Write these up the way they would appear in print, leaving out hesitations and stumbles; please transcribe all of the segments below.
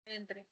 Entre.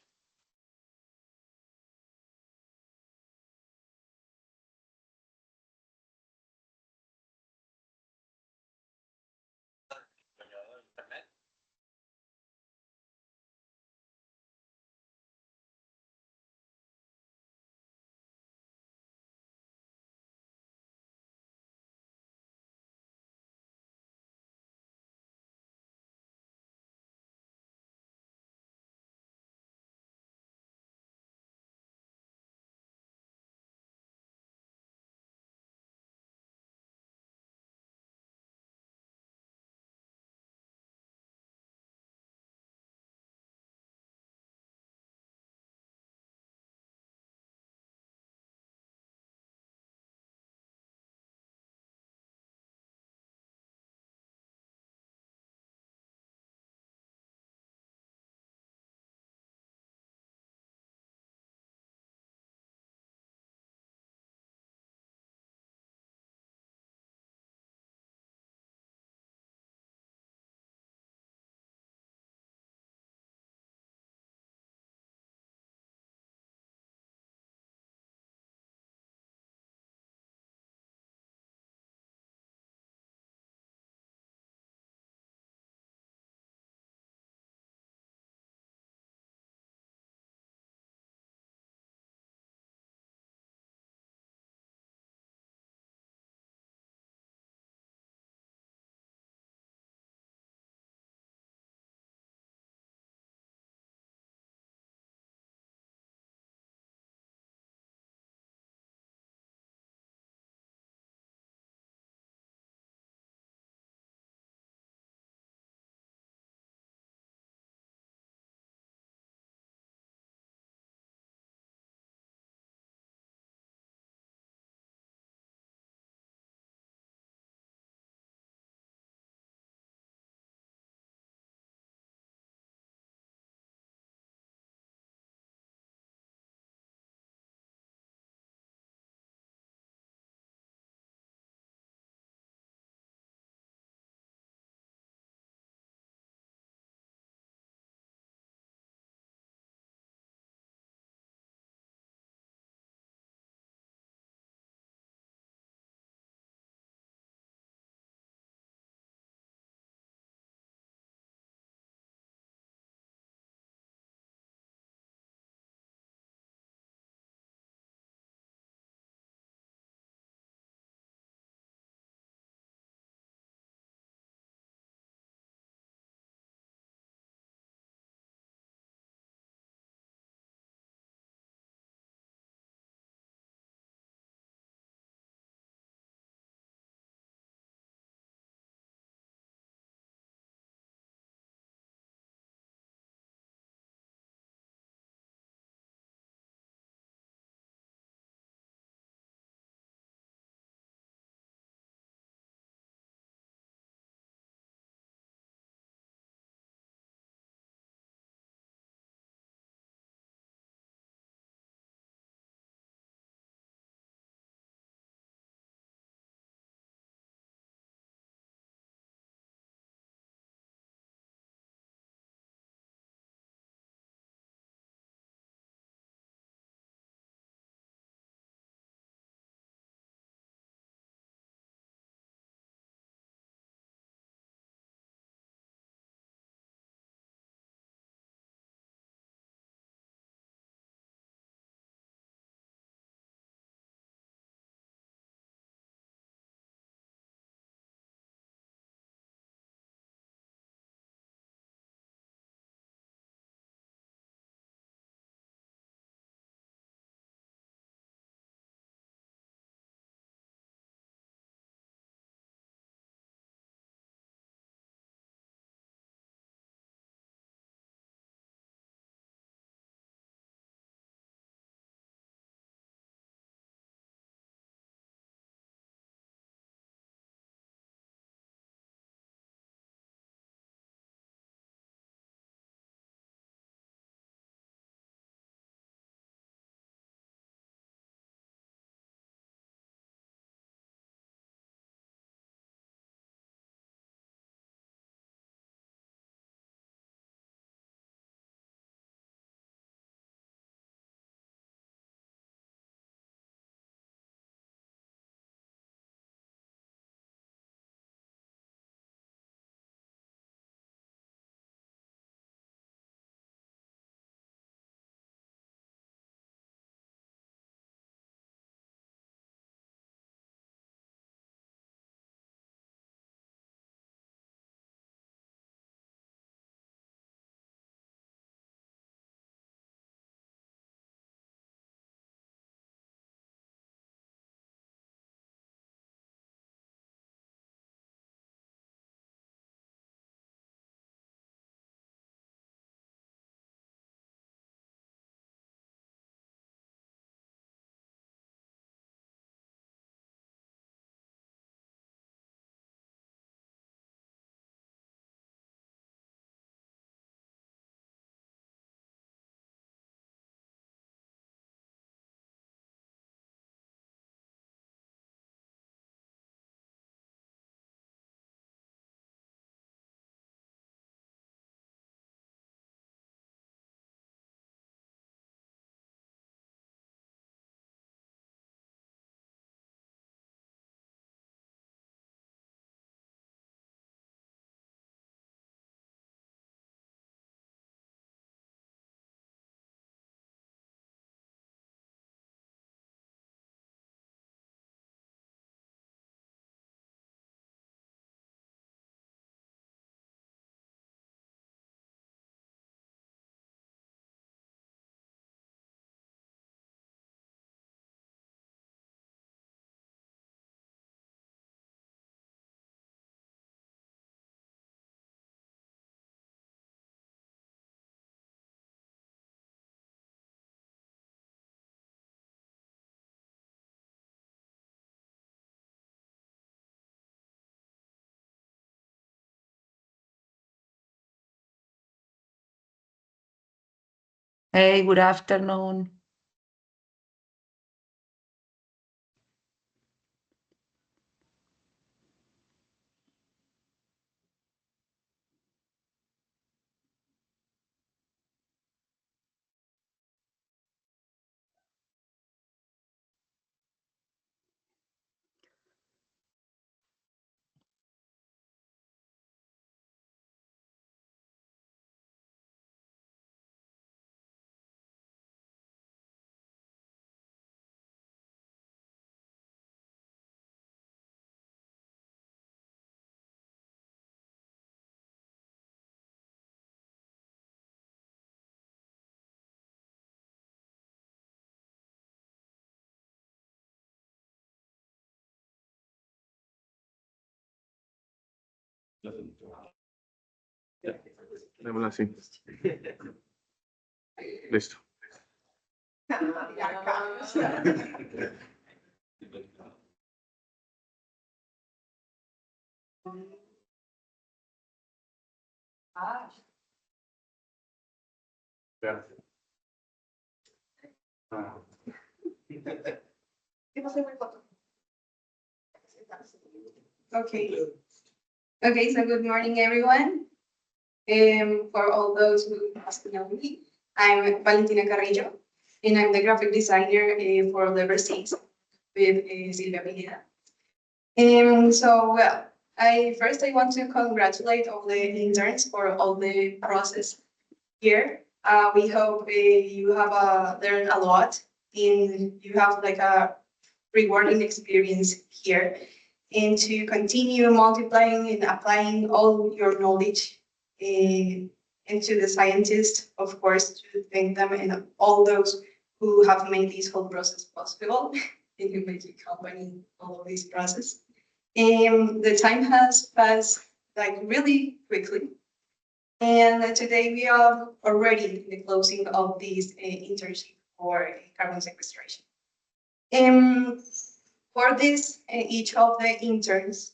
Hey, good afternoon. Démosla así. Listo. Okay. Okay, so good morning, everyone. For all those who must know me, I'm Valentina Carrillo, and I'm the graphic designer for Lever 6 with Silvia Pineda. Well, I want to congratulate all the interns for all the process here. We hope you have learned a lot and you have like a rewarding experience here, and to continue multiplying and applying all your knowledge into the scientists, of course, to thank them and all those who have made this whole process possible and who make the company all of this process. The time has passed like really quickly. And today we are already in the closing of this internship for carbon sequestration. For this, each of the interns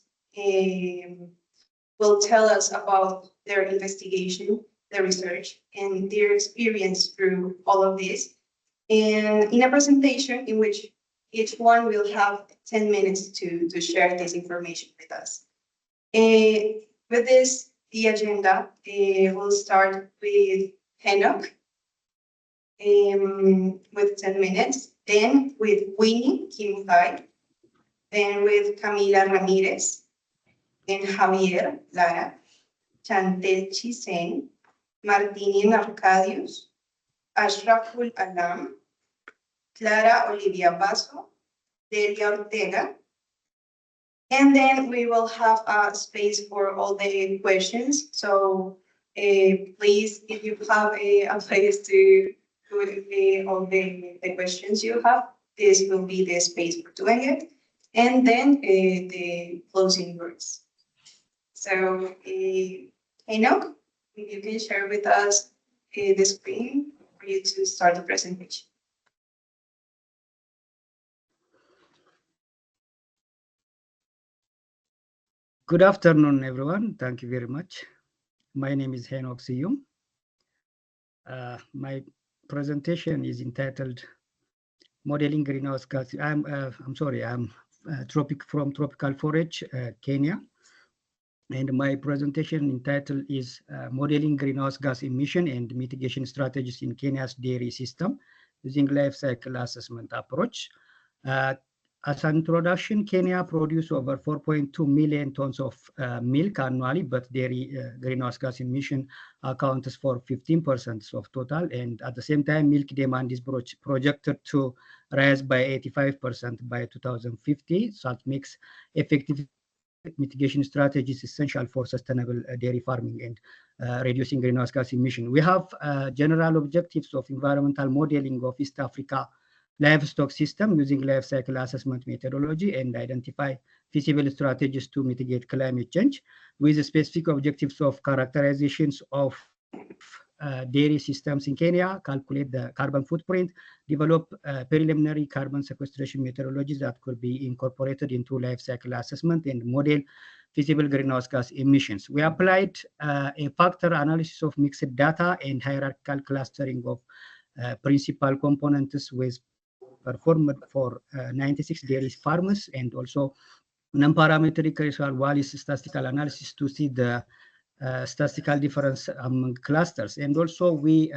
will tell us about their investigation, their research, and their experience through all of this. And in a presentation in which each one will have 10 minutes to share this information with us. With this, the agenda will start with Henok with 10 minutes, then with Winnie Kim Thai, then with Camila Ramirez, then Javier Lara, Chantel Chisen, Martinian Arcadius, Ashraful Alam, Clara Olivia Basso, Delia Ortega. And then we will have a space for all the questions. So please, if you have a place to put all the questions you have, this will be the space for doing it. And then the closing words. So, Enoch, if you can share with us the screen for you to start the presentation. Good afternoon, everyone. Thank you very much. My name is Henok Siyum. My presentation is entitled Modeling Greenhouse Gas. I'm from Tropical Forage, Kenya. And my presentation entitled is Modeling Greenhouse Gas Emission and Mitigation Strategies in Kenya's Dairy System using Life Cycle Assessment Approach. As an introduction, Kenya produces over 4.2 million tons of milk annually, but dairy greenhouse gas emission accounts for 15% of total. And at the same time, milk demand is projected to rise by 85% by 2050. So that makes effective mitigation strategies essential for sustainable dairy farming and reducing greenhouse gas emission. We have general objectives of environmental modeling of East Africa livestock system using life cycle assessment methodology and identify feasible strategies to mitigate climate change with specific objectives of characterizations of dairy systems in Kenya, calculate the carbon footprint, develop preliminary carbon sequestration methodologies that could be incorporated into life cycle assessment and model feasible greenhouse gas emissions. We applied a factor analysis of mixed data and hierarchical clustering of principal components was performed for 96 dairy farmers, and also non-parametric reservoir values statistical analysis to see the statistical difference among clusters. And also we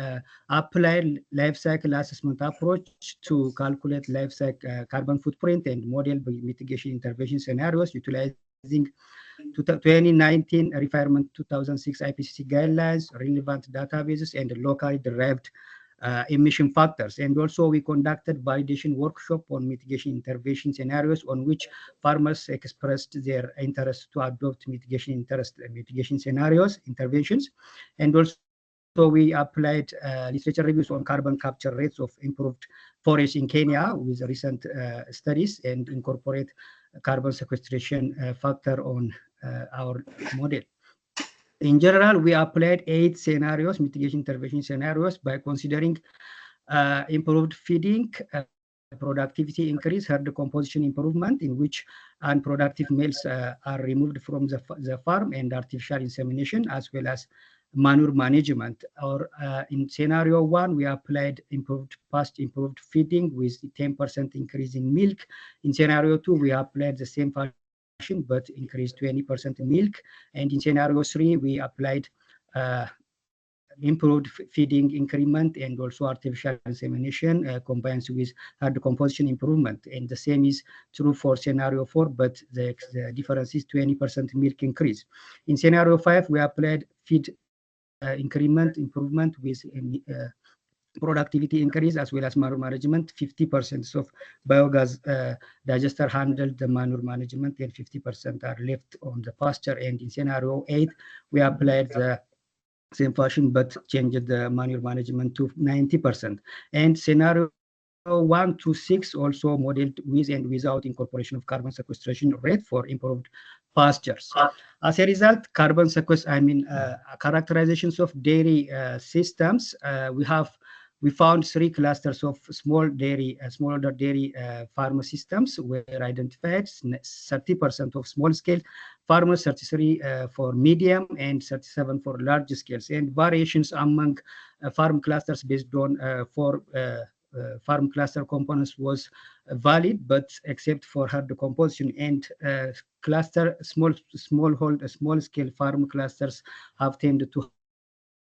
applied life cycle assessment approach to calculate life cycle carbon footprint and model mitigation intervention scenarios utilizing 2019 requirement 2006 IPCC guidelines, relevant databases, and locally derived emission factors. And also we conducted validation workshop on mitigation intervention scenarios on which farmers expressed their interest to adopt mitigation scenarios, interventions. And also we applied literature reviews on carbon capture rates of improved forest in Kenya with recent studies and incorporate carbon sequestration factor on our model. In general, we applied 8 scenarios, mitigation intervention scenarios, by considering improved feeding, productivity increase, herd composition improvement, in which unproductive males are removed from the farm, and artificial insemination, as well as manure management. Or in scenario 1, we applied improved feeding with 10% increase in milk. In scenario 2, we applied the same fashion but increased 20% milk. And in scenario 3, we applied improved feeding increment and also artificial insemination combines with herd composition improvement. And the same is true for scenario 4, but the difference is 20% milk increase. In scenario 5, we applied feed increment improvement with productivity increase as well as manure management. 50% of biogas digester handled the manure management, and 50% are left on the pasture. And in scenario 8, we applied the same fashion but changed the manure management to 90%. And scenario 1 to 6 also modeled with and without incorporation of carbon sequestration rate for improved pastures. As a result, characterizations of dairy systems, we found 3 clusters of smallholder dairy farm systems were identified: 30% of small scale farmers, 33 for medium, and 37 for large scales. And variations among farm clusters based on 4 farm cluster components was valid, but except for herd composition. And small scale farm clusters have tended to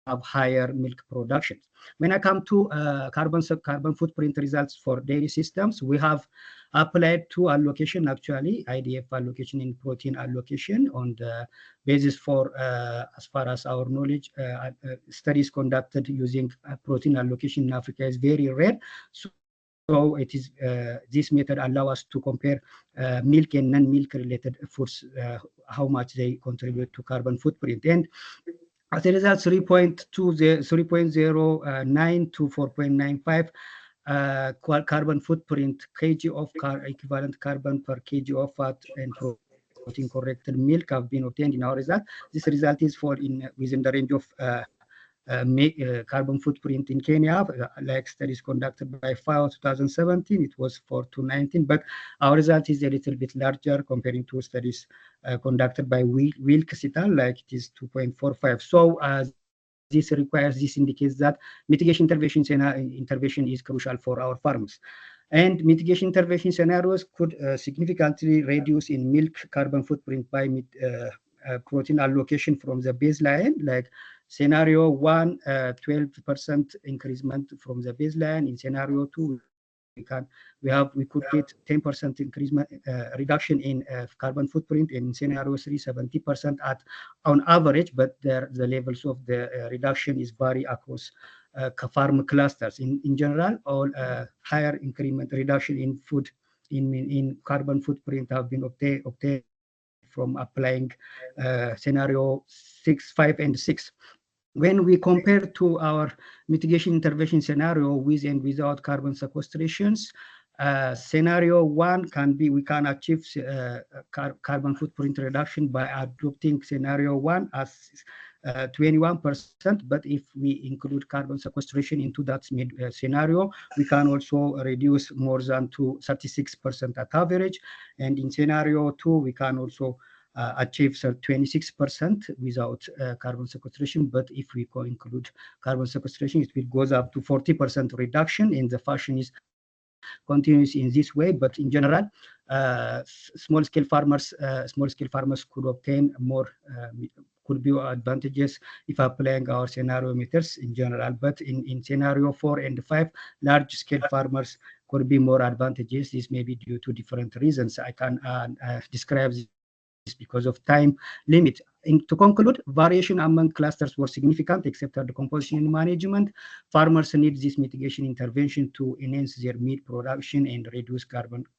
have higher milk production. When I come to carbon footprint results for dairy systems, we have applied 2 allocation, actually IDF allocation and protein allocation, on the basis for as far as our knowledge, studies conducted using protein allocation in Africa is very rare. So it is this method allow us to compare milk and non-milk related foods, how much they contribute to carbon footprint. And as a result, 3.09 to 4.95 carbon footprint kg of equivalent carbon per kg of fat and protein corrected milk have been obtained in our result. This result is within the range of carbon footprint in Kenya, like studies conducted by FAO 2017, it was 4 to 19, but our result is a little bit larger comparing to studies conducted by Wilkes et al., like it is 2.45. So this indicates that mitigation intervention is crucial for our farms. And mitigation intervention scenarios could significantly reduce in milk carbon footprint by protein allocation from the baseline, like scenario 1, 12% increasement from the baseline. In scenario 2, we could get 10% increasement reduction in carbon footprint. In scenario 3, 70% on average, but the levels of the reduction is vary across farm clusters. In general, all higher increment reduction in food in carbon footprint have been obtained from applying scenario 6, 5, and 6. When we compare to our mitigation intervention scenario with and without carbon sequestrations, scenario 1 we can achieve carbon footprint reduction by adopting scenario 1 as 21%, but if we include carbon sequestration into that scenario, we can also reduce more than to 36% at average. And in scenario 2, we can also achieves 26% without carbon sequestration. But if we include carbon sequestration, it will goes up to 40% reduction, and the fashion is continues in this way. But in general, small-scale farmers could obtain more, could be advantages if applying our scenario methods in general. But in scenario 4 and 5, large-scale farmers could be more advantages. This may be due to different reasons. I can describe this because of time limit. To conclude, variation among clusters were significant, except at the composition and management. Farmers need this mitigation intervention to enhance their meat production and reduce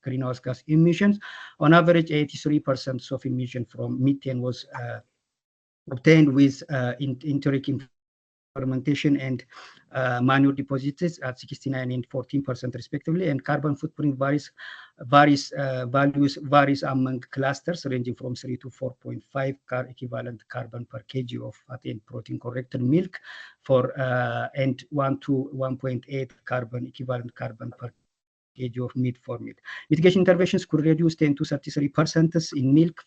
greenhouse gas emissions. On average, 83% of emission from methane was obtained with enteric fermentation and manure deposits at 69 and 14% respectively. And carbon footprint values varies among clusters, ranging from 3 to 4.5 equivalent carbon per kg of fat and protein corrected milk and 1 to 1.8 carbon equivalent carbon per kg of meat for meat. Mitigation interventions could reduce 10 to 33% in milk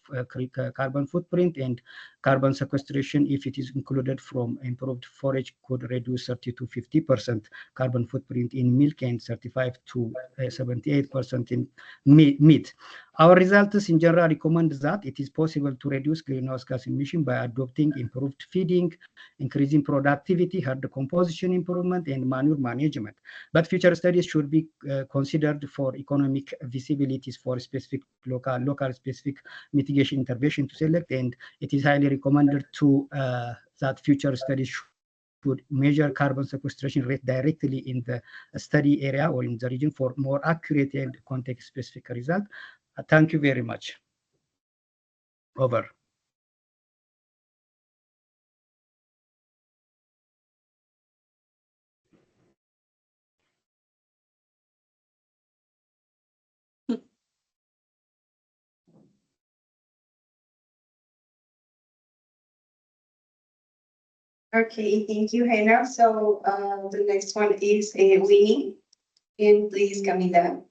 carbon footprint, and carbon sequestration, if it is included from improved forage, could reduce 30 to 50% carbon footprint in milk and 35 to 78% in meat. Our results in general recommend that it is possible to reduce greenhouse gas emission by adopting improved feeding, increasing productivity, herd composition improvement, and manure management. But future studies should be considered for economic visibilities for specific local specific mitigation intervention to select, and it is highly recommended to that future studies should measure carbon sequestration rate directly in the study area or in the region for more accurate and context-specific result. Thank you very much. Over. Okay, thank you, Hannah. So the next one is Winnie. And please, Camila.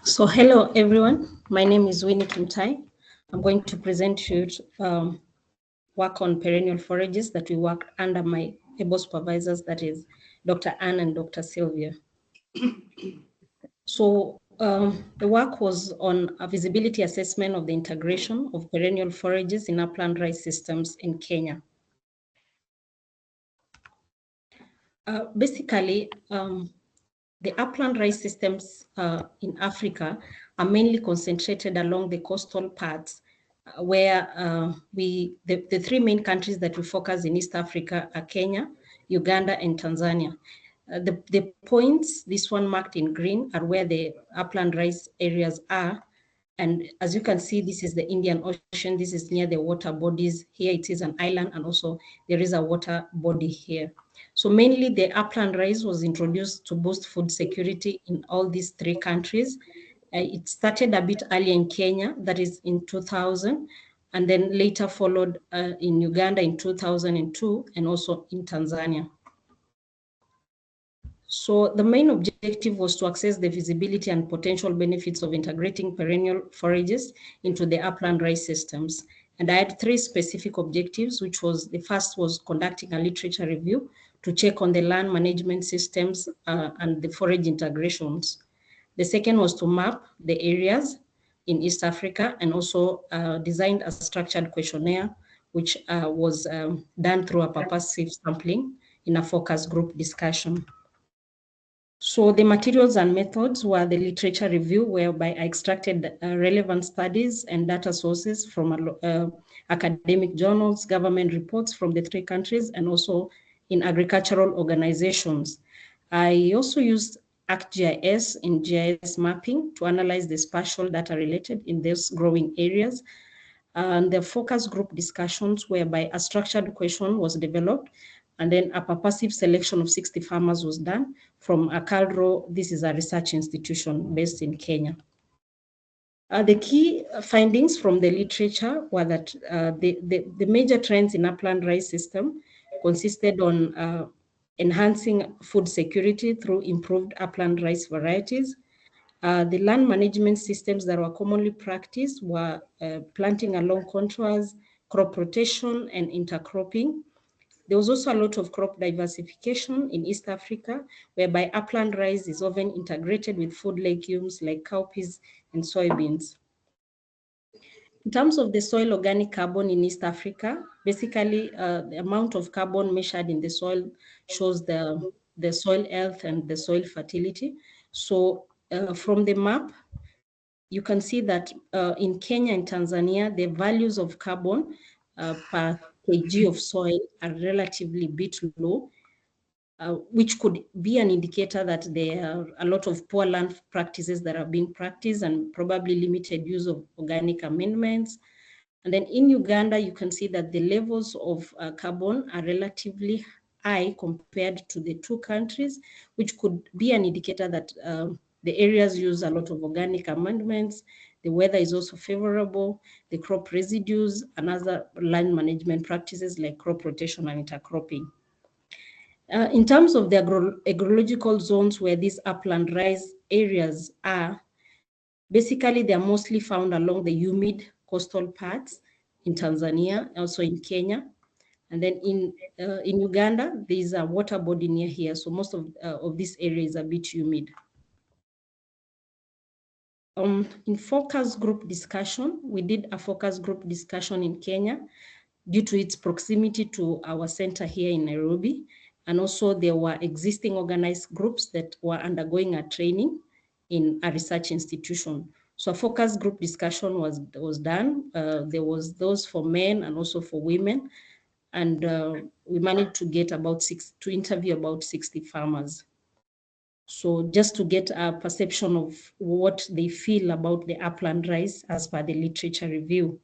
So hello, everyone. My name is Winnie Kimtai. I'm going to present you work on perennial forages that we work under my able supervisors, that is Dr. Anne and Dr. Sylvia. So the work was on a visibility assessment of the integration of perennial forages in upland rice systems in Kenya. Basically, the upland rice systems in Africa are mainly concentrated along the coastal parts where the three main countries that we focus in East Africa are Kenya, Uganda, and Tanzania. The points, this one marked in green, are where the upland rice areas are. And as you can see, this is the Indian Ocean. This is near the water bodies. Here it is an island, and also there is a water body here. So mainly the upland rice was introduced to boost food security in all these three countries. It started a bit earlier in Kenya, that is in 2000, and then later followed in Uganda in 2002, and also in Tanzania. So the main objective was to assess the visibility and potential benefits of integrating perennial forages into the upland rice systems. And I had three specific objectives, which was, the first was conducting a literature review to check on the land management systems and the forage integrations. The second was to map the areas in East Africa, and also designed a structured questionnaire, which was done through a purposive sampling in a focus group discussion. So the materials and methods were the literature review, whereby I extracted relevant studies and data sources from academic journals, government reports from the three countries, and also in agricultural organizations. I also used ArcGIS in GIS mapping to analyze the spatial data related in those growing areas. And the focus group discussions, whereby a structured question was developed, And then a purposive selection of 60 farmers was done from Akalro. This is a research institution based in Kenya. The key findings from the literature were that the major trends in upland rice system consisted on enhancing food security through improved upland rice varieties. The land management systems that were commonly practiced were planting along contours, crop rotation, and intercropping. There was also a lot of crop diversification in East Africa, whereby upland rice is often integrated with food legumes like cowpeas and soybeans. In terms of the soil organic carbon in East Africa, basically the amount of carbon measured in the soil shows the soil health and the soil fertility. So from the map, you can see that in Kenya and Tanzania, the values of carbon per kg of soil are relatively bit low, which could be an indicator that there are a lot of poor land practices that are being practiced and probably limited use of organic amendments. And then in Uganda, you can see that the levels of carbon are relatively high compared to the two countries, which could be an indicator that the areas use a lot of organic amendments, the weather is also favorable, the crop residues, and other land management practices like crop rotation and intercropping. In terms of the agrological zones where these upland rice areas are, basically they are mostly found along the humid coastal parts in Tanzania, also in Kenya. And then in Uganda, there is a water body near here. So most of this area is a bit humid. In focus group discussion, we did a focus group discussion in Kenya due to its proximity to our center here in Nairobi. And also there were existing organized groups that were undergoing a training in a research institution. So a focus group discussion was done. There was those for men and also for women. And we managed to get to interview about 60 farmers. So just to get a perception of what they feel about the upland rice as per the literature review.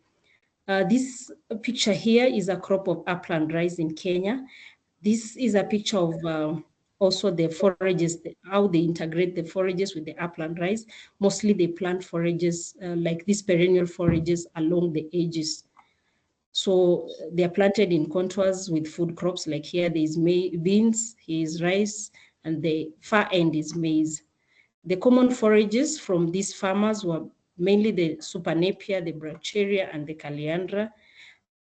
This picture here is a crop of upland rice in Kenya. This is a picture of also the forages, how they integrate the forages with the upland rice. Mostly they plant forages like these perennial forages along the edges. So they are planted in contours with food crops, like here there is beans, here is rice, and the far end is maize. The common forages from these farmers were mainly the super napier, the bracharia, and the caliandra.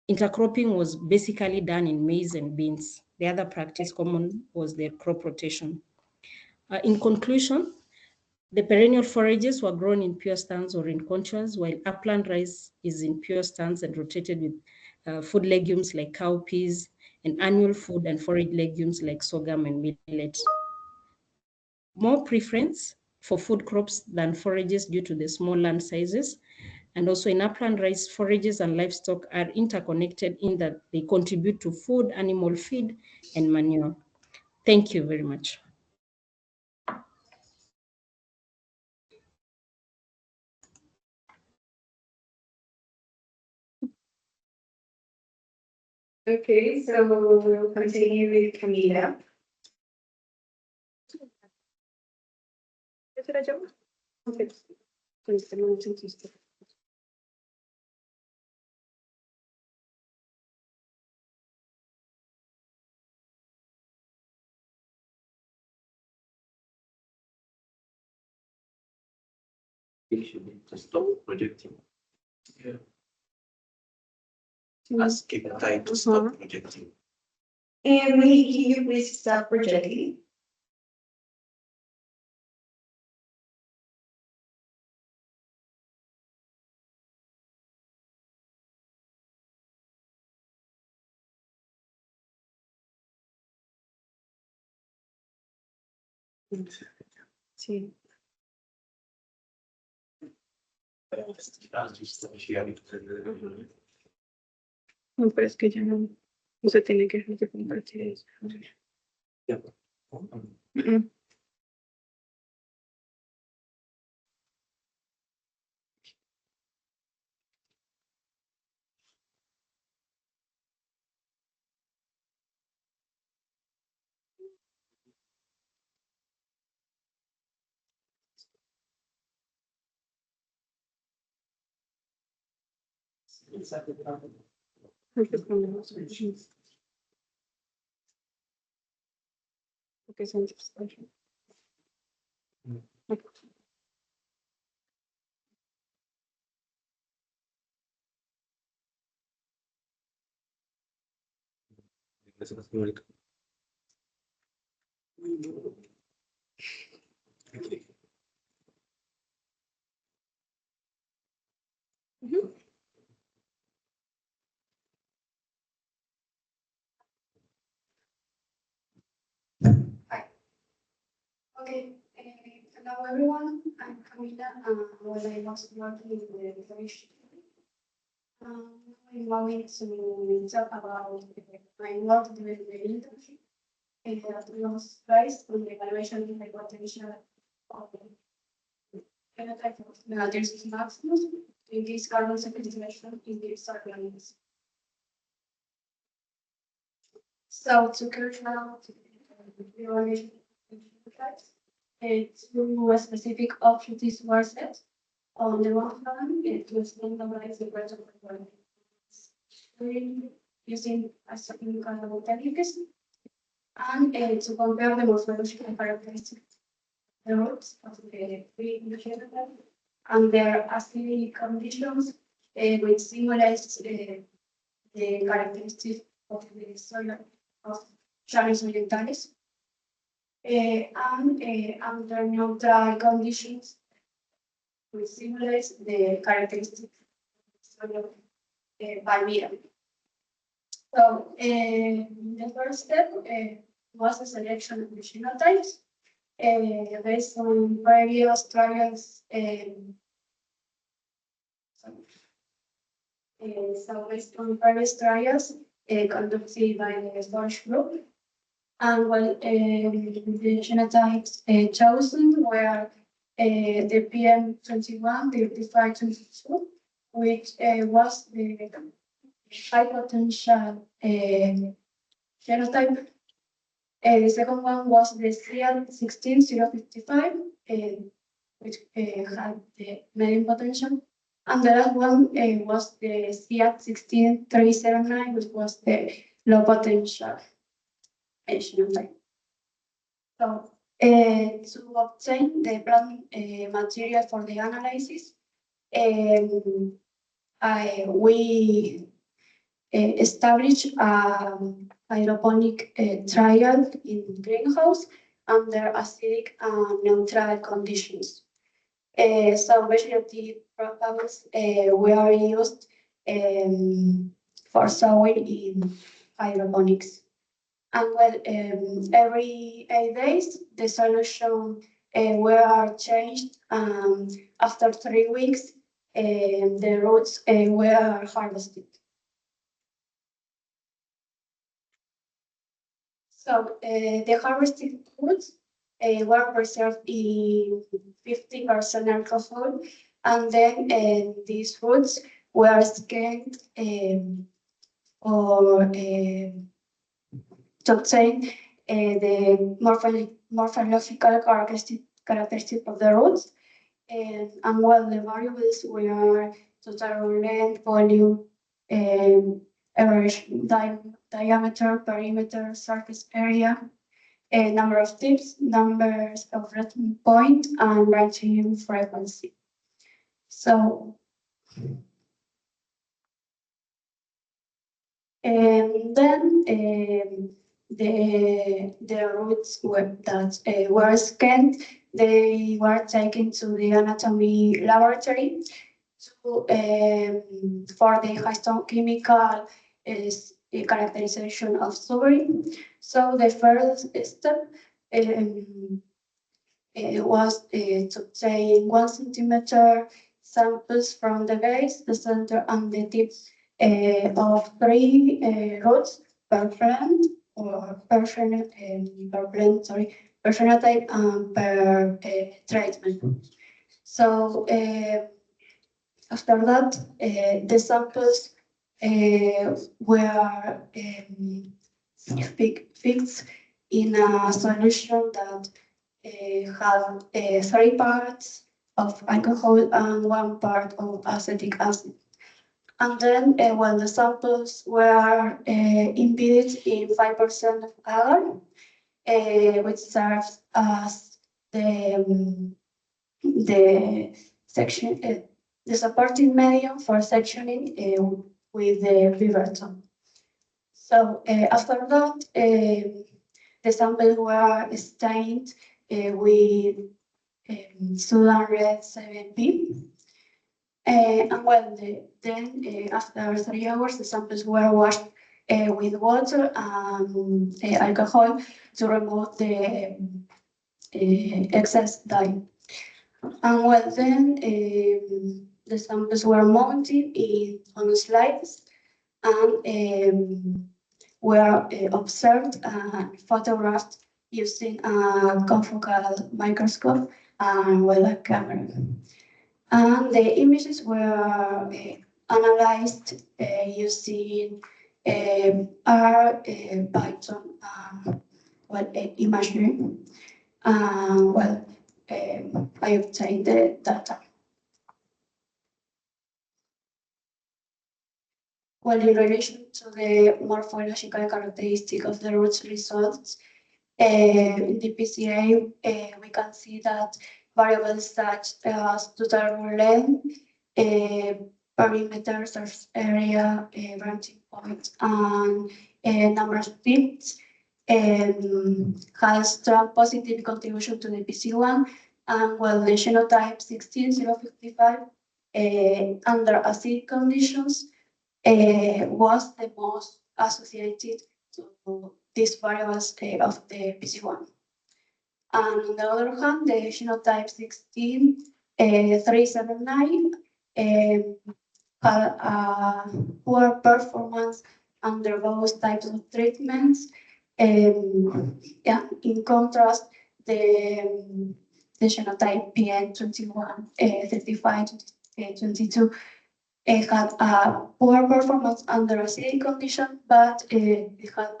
Intercropping was basically done in maize and beans. The other practice common was the crop rotation. In conclusion, the perennial forages were grown in pure stands or in contours, while upland rice is in pure stands and rotated with food legumes like cowpeas and annual food and forage legumes like sorghum and millet. More preference for food crops than forages due to the small land sizes. And also in upland rice, forages and livestock are interconnected in that they contribute to food, animal feed, and manure. Thank you very much. Okay, so we'll continue with Camila. Okay. To stop projecting. Yeah. Ask Kimutai to stop projecting. And can you please stop projecting? Sí. No, pero es que ya no se tiene que dejar de compartir eso. Yeah. Okay, hello everyone. I'm Camila, when I was working in the internship. I'm going to talk about my work during the internship. And that was based on the evaluation of the potential of the phenotype of Megatherisis maximus in this carbon sequestration in these organisms. So to carry out the evaluation of phenotypes, two specific objectives were set. On the one hand, it was standardize the rate of requirements using astronomical techniques and to compare the morphological characteristics of the roots of the three genotypes and their acidic conditions, which simulates the characteristics of the soil of Charis orientalis. And under neutral conditions, which simulates the characteristics of the soil of Palmyra. So the first step was the selection of the genotypes based on various trials. So based on various trials conducted by the storage group, and well, the genotypes chosen were the PM21, the 3522, which was the high potential genotype. The second one was the CL16055, which had the medium potential. And the last one was the CL16379, which was the low potential genotype. So to obtain the plant material for the analysis, we established a hydroponic trial in greenhouse under acidic and neutral conditions. So vegetative propagules were used for sowing in hydroponics. And well, every 8 days, the solution were changed. After 3 weeks, the roots were harvested. So the harvested roots were preserved in 50% alcohol, and then these roots were scanned or to obtain the morphological characteristic of the roots. And well, the variables were total length, volume, average diameter, perimeter, surface area, number of tips, numbers of resting point, and branching frequency. So, and then the roots that were scanned, they were taken to the anatomy laboratory to, for the histochemical characterization of suberin. So the first step was to obtain 1 centimeter samples from the base, the center, and the tip of 3 roots per plant or per plant, sorry, per phenotype and per treatment. So after that, the samples were fixed in a solution that had 3 parts of alcohol and 1 part of acetic acid. And then when the samples were embedded in 5% of agar, which serves as the section, the supporting medium for sectioning with the Viverton. So after that, the samples were stained with Sudan Red 7B. And well, then after 3 hours, the samples were washed with water and alcohol to remove the excess dye. And well, then the samples were mounted on slides and were observed and photographed using a confocal microscope and well, a camera. And the images were analyzed using R, Python, well, imagery. Well, I obtained the data. Well, in relation to the morphological characteristic of the roots results, in the PCA, we can see that variables such as total root length, perimeter, surface area, branching points, and number of pits has strong positive contribution to the PC1, and well, the genotype 16055 under acid conditions was the most associated to these variables of the PC1. And on the other hand, the genotype 16379 had a poor performance under both types of treatments. Yeah, in contrast, the genotype PN21, 35, 22 had a poor performance under acidic conditions, but it had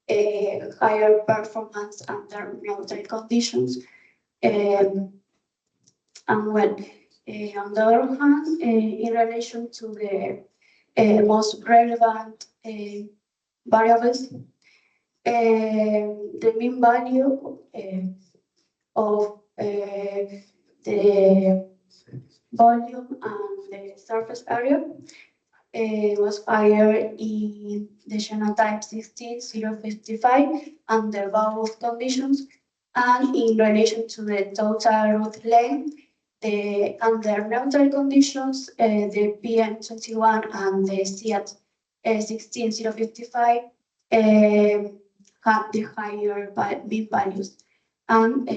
a higher performance under neutral conditions. And well, on the other hand, in relation to the most relevant variables, the mean value of the volume and the surface area was higher in the genotype 16055 under both conditions, and in relation to the total root length, under neutral conditions, the PM21 and the CIAT 16055 had the higher mean values. And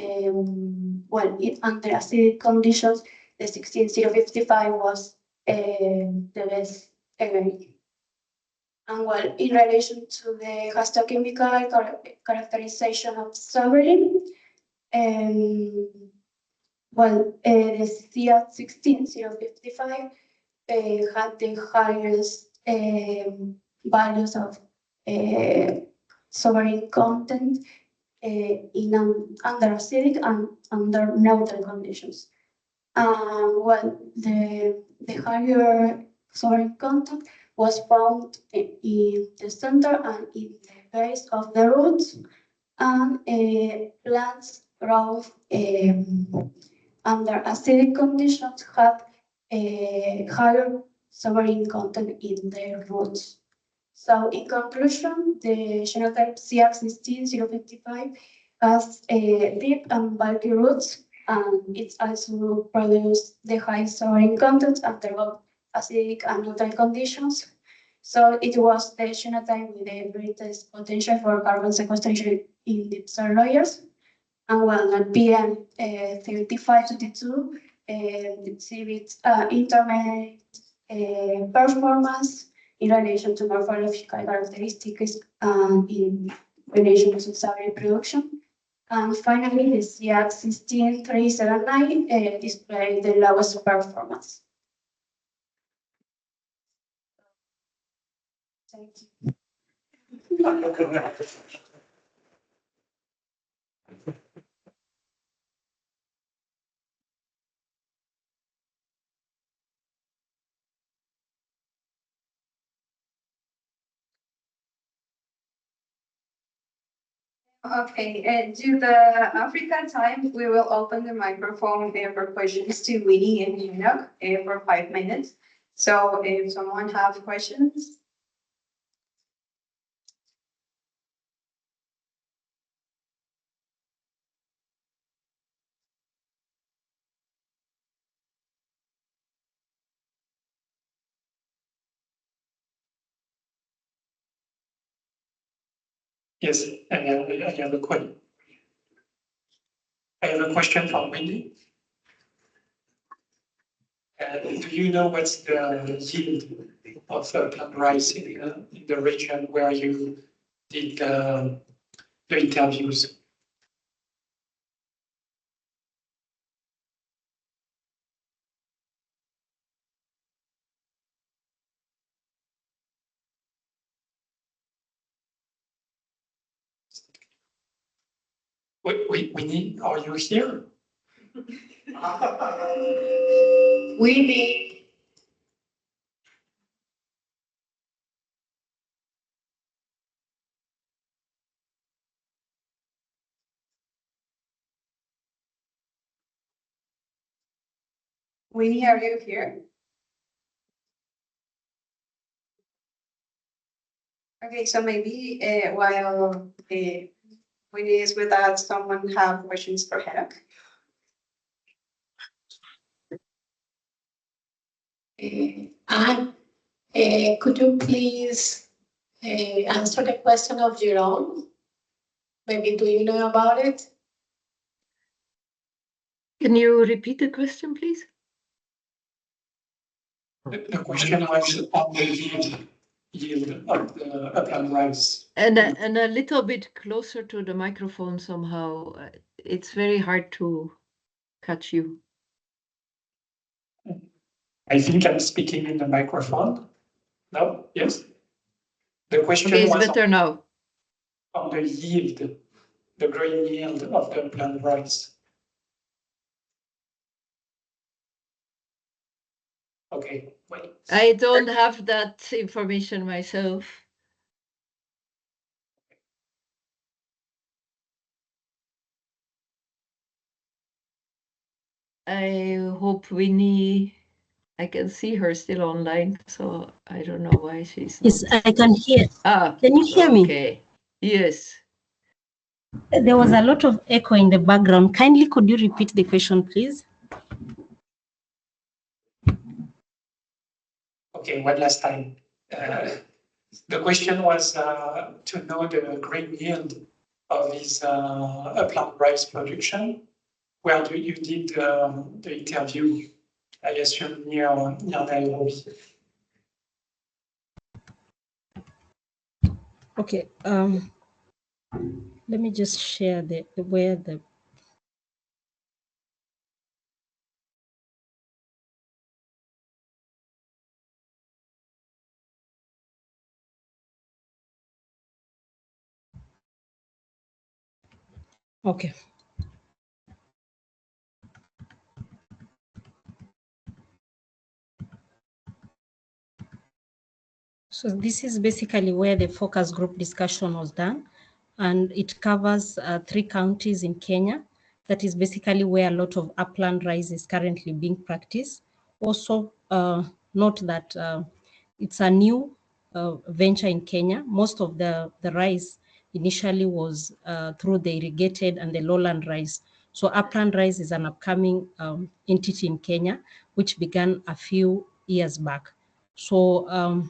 well, under acidic conditions, the 16055 was the best. And well, in relation to the histochemical characterization of sovereign, well, the CIAT 16055 had the highest values of sovereign content in under acidic and under neutral conditions. Well, the higher sovereign content was found in the center and in the base of the roots, and plants growth under acidic conditions had a higher sovereign content in their roots. So in conclusion, the genotype CX16055 has deep and bulky roots, and it also produces the high soil content under both acidic and neutral conditions. So it was the genotype with the greatest potential for carbon sequestration in deep soil layers. And well, the PM 3522 exhibits intermediate performance in relation to morphological characteristics and in relation to soil production. And finally, the CIAT 16379 displays the lowest performance. Thank you. Okay, and due to African time, we will open the microphone for questions to Winnie and Enoch for 5 minutes. So if someone have questions. Yes, I have a question. I have a question from Wendy. Do you know what's the yield of plant rice in the region where you did the interviews? Winnie, are you here? Winnie. Winnie, are you here? Okay, so maybe while Winnie is with us, someone have questions for Enoch. Anne, could you please answer the question of your own? Maybe do you know about it? Can you repeat the question, please? The question was on the yield of the upland rice. And a little bit closer to the microphone somehow. It's very hard to catch you. I think I'm speaking in the microphone. No? Yes? The question Okay, it's was better now. on the yield, the grain yield of the upland rice. Okay, wait. I don't have that information myself. I hope Winnie, I can see her still online, so I don't know why she's Yes, not. I can hear. Can you hear me? Okay, yes. There was a lot of echo in the background. Kindly, could you repeat the question, please? Okay, one last time. The question was to know the grain yield of this upland rice production. Where do you did the interview? I assume near Nairobi. Okay. Let me just share where the. Okay. So this is basically where the focus group discussion was done, and it covers 3 counties in Kenya. That is basically where a lot of upland rice is currently being practiced. Also, note that it's a new venture in Kenya. Most of the rice initially was through the irrigated and the lowland rice. So upland rice is an upcoming entity in Kenya, which began a few years back. So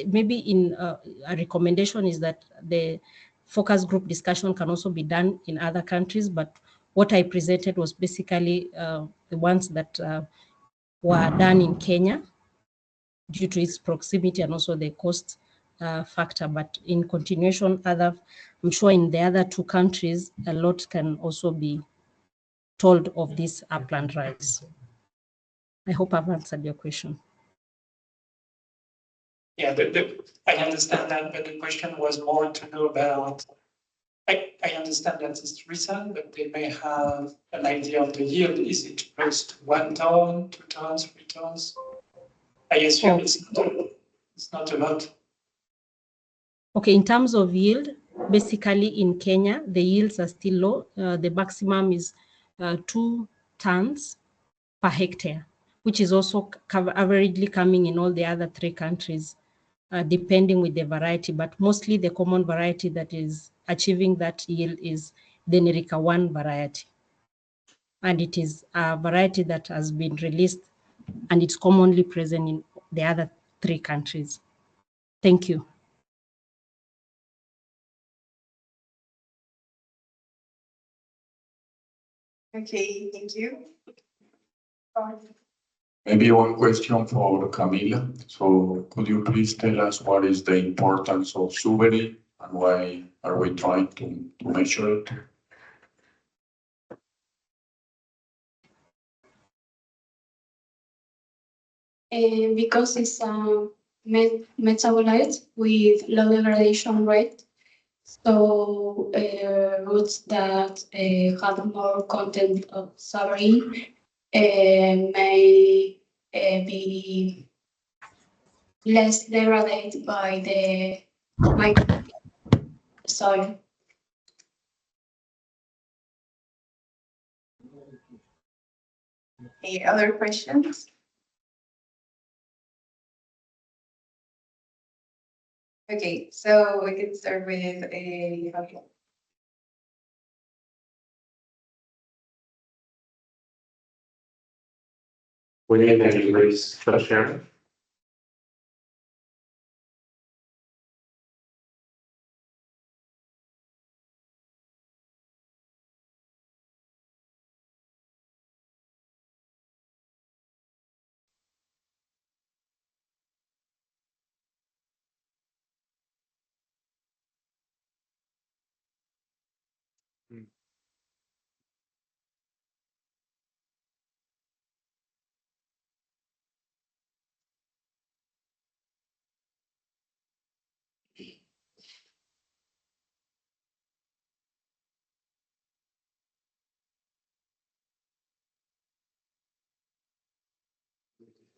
maybe in a recommendation is that the focus group discussion can also be done in other countries, but what I presented was basically the ones that were done in Kenya due to its proximity and also the cost factor. But in continuation, I'm sure in the other 2 countries, a lot can also be told of this upland rice. I hope I've answered your question. Yeah, I understand that, but the question was more to know about. I understand that it's recent, but they may have an idea of the yield. Is it close to 1 ton, 2 tons, 3 tons? I assume it's not a lot. Okay, in terms of yield, basically in Kenya, the yields are still low. The maximum is 2 tons per hectare, which is also averagely coming in all the other 3 countries, depending with the variety, but mostly the common variety that is achieving that yield is the Nerika 1 variety. And it is a variety that has been released and it's commonly present in the other 3 countries. Thank you. Okay, thank you. Maybe one question for Camila. So could you please tell us what is the importance of suberin and why are we trying to measure it? Because it's a metabolite with low degradation rate, so roots that have more content of suberin may be less degraded by the soil. Any other questions? Okay, so we can start with a. We need any raise for sharing.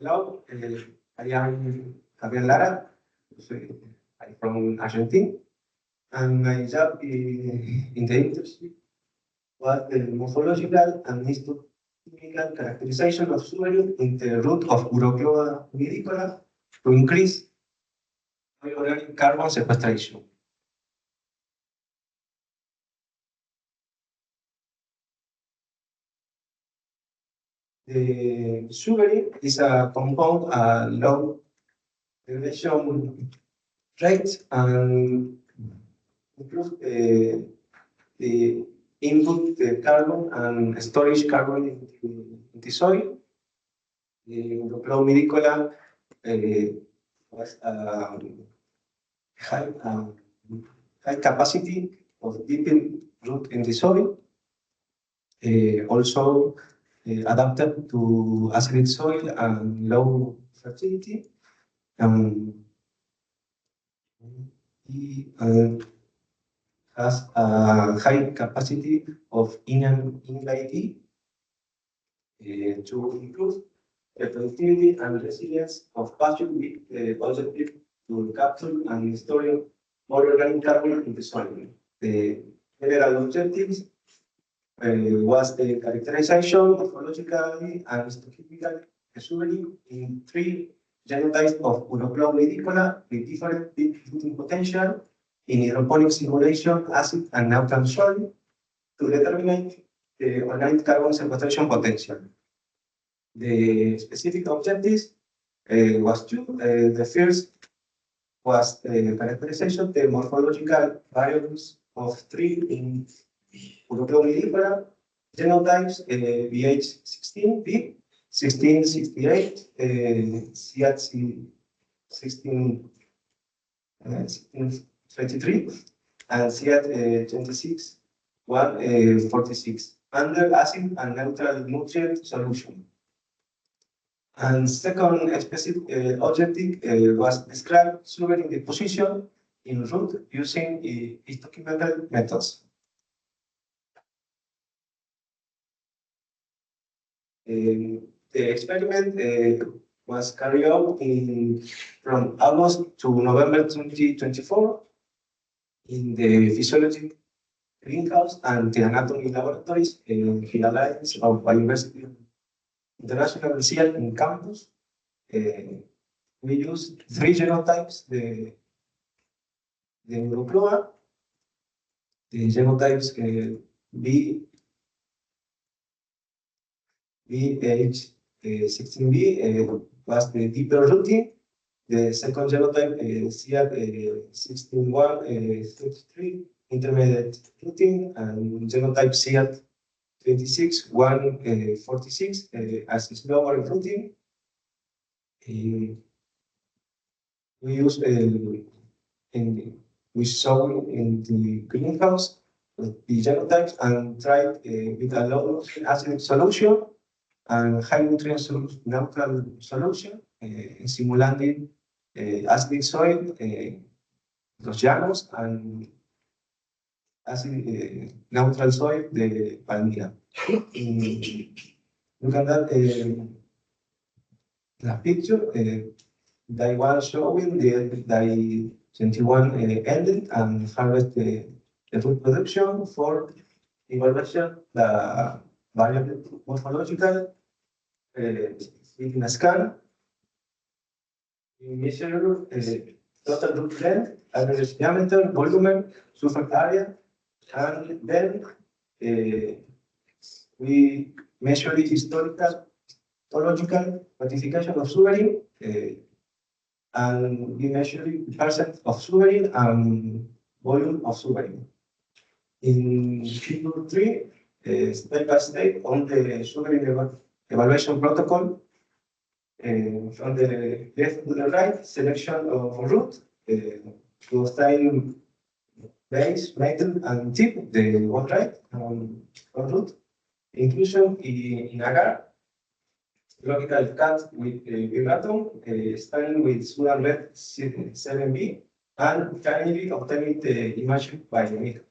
Hello, I am Javier Lara. I'm from Argentina, and my job in the internship was the morphological and histochemical characterization of suberin in the root of Urocloa nidicola to increase organic carbon sequestration. The suberin is a compound low degradation rate and improve the input the carbon and storage carbon in the soil. The Urocloa nidicola was high capacity of deep root in the soil. Also adapted to acidic soil and low fertility. He has a high capacity of invalidity to improve the productivity and resilience of pasture with the objective to capture and store more organic carbon in the soil. The general objectives was the characterization morphologically and histochemically suberin in 3 genotypes of Urocloa nidicola with different heating potential in hydroponic simulation, acid and neutral soil to determine the organic carbon sequestration potential. The specific objectives was 2. The first was the characterization, the morphological variables of 3 in Urocloa nidicola genotypes BH16B, 1668, CAT 1623, and CAT 26, 146 under acid and neutral nutrient solution. And second specific objective was describe suberin deposition in root using histochemical methods. The experiment was carried out from August to November 2024 in the physiology greenhouse and the anatomy laboratories in the Alliance of Biodiversity International Research in campus. We use 3 genotypes, the Eurocloa, the genotypes BH16B was the deeper routing. The second genotype CR16133 intermediate routing, and genotype CR26146 as slower routing. We use we saw in the greenhouse the genotypes and tried with a low acid solution and high nutrient neutral solution, simulating acidic soil, los llanos, and acid neutral soil de Palmira. Look at that the picture. Day 1 showing the day 21 ended and harvest the food production. For evaluation, the variable morphological in a scan. We measure total root length, average diameter, volume, surface area, and then we measure the historical quantification of suberin, and we measure the percent of suberin and volume of suberin. In figure 3, step by step on the suberin evaluation protocol. From the left to the right, selection of root to obtain base, metal, and tip, the one right on root. Inclusion in agar, logical cut with vibratum, starting with Sudan red 7B, and finally obtaining the image by the meter.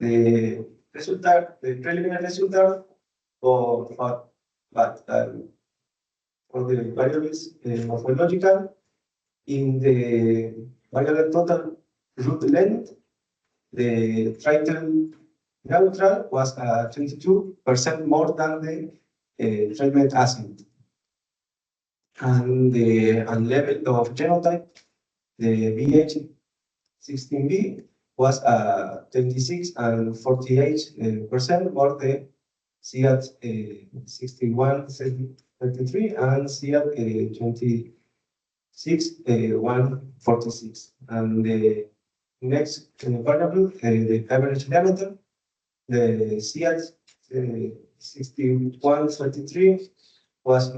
The preliminary result for the variables morphological, in the variable total root length, the tritle neutral was 22% more than the treatment acid. And the level of genotype, the BH16B was 26 and 48% more the CR6133 and CR26 146. And the next variable, the average diameter, the CR6133 was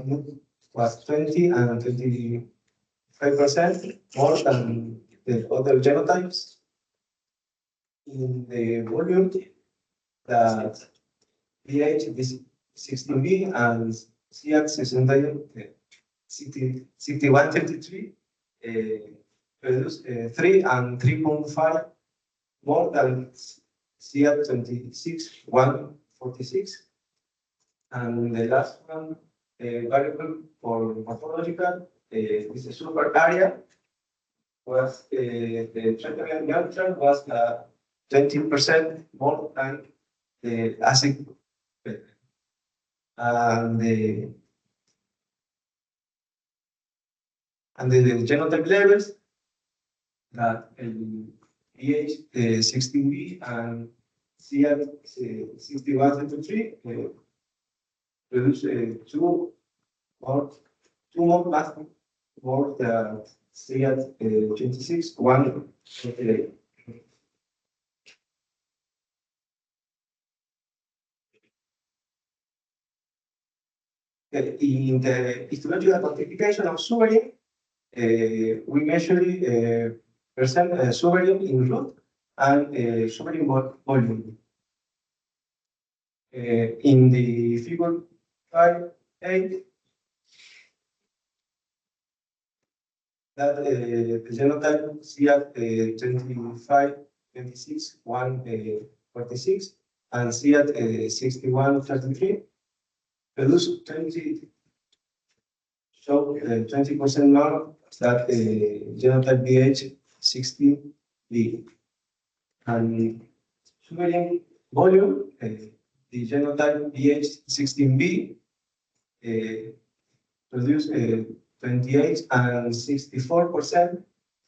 20 and 25% more than the other genotypes. In the volume, that BH16B and CR6133 produce 3 and 3.5 more than CR26 146. And the last one, variable for morphological, is the super area, was the treatment neutral was 20% more than the acid. And the genotype levels that BH16B and CR6133 produce two more than CR26 148. In the histological quantification of suberin, we measure percent suberin in root and suberin volume. In the figure 5.8, that the genotype CR2526 146 and CR6133 produce 20 show 20% more that genotype BH16B. And sugaring volume, the genotype BH16B produce 28 and 64%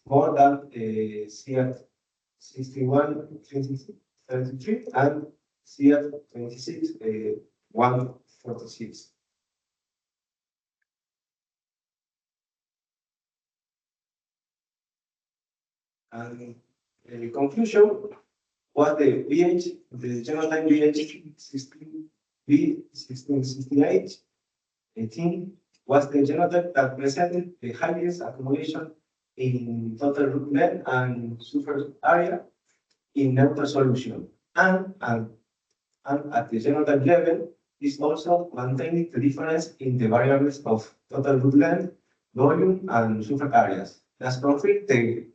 more than CF61, 33, and CF26, 146. And in conclusion, what the genotype BH16B1668 18 was the genotype that presented the highest accumulation in total root length and surface area in neutral solution. And at the genotype level, is also maintaining the difference in the variables of total root length, volume, and surface areas. Thus confirm the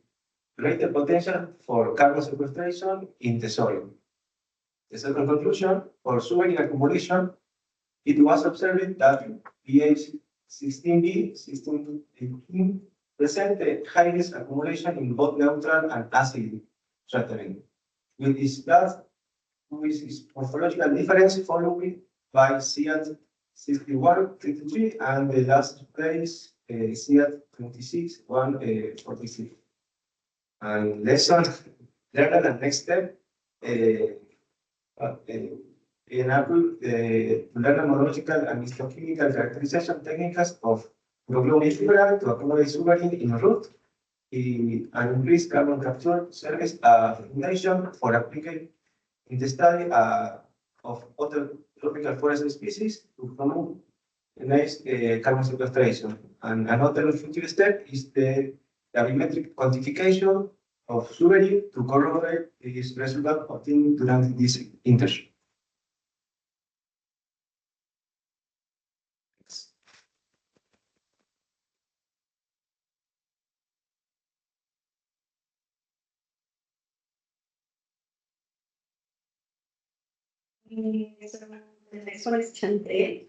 greater potential for carbon sequestration in the soil. The second conclusion, for sugar accumulation, it was observed that BH16B, 1618 present the highest accumulation in both neutral and acid treatment, with its morphological difference followed by CF61, 53, and the last place CF26, 146. And lesson learned and next step. Enable to learn morphological and histochemical characterization techniques of globular to accumulate sugaring in root and increase carbon capture service recommendation for application in the study of other tropical forest species to promote nice carbon sequestration. And another future step is the gravimetric quantification of sugaring to corroborate this result obtained during this internship. The next one is Chante.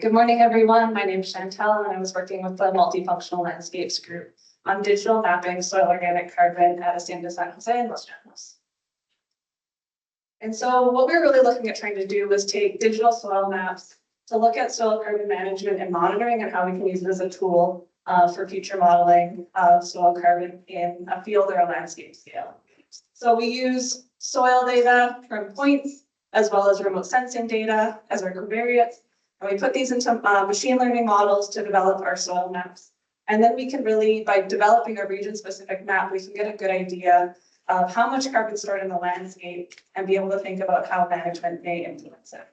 Good morning, everyone. My name is Chantel, and I was working with the Multifunctional Landscapes Group on digital mapping soil organic carbon at Hacienda San Jose in Los Llanos. And so what we were really looking at trying to do was take digital soil maps to look at soil carbon management and monitoring and how we can use it as a tool for future modeling of soil carbon in a field or a landscape scale. So we use soil data from points as well as remote sensing data as our covariates. And we put these into machine learning models to develop our soil maps. And then we can really, by developing a region-specific map, we can get a good idea of how much carbon is stored in the landscape and be able to think about how management may influence it.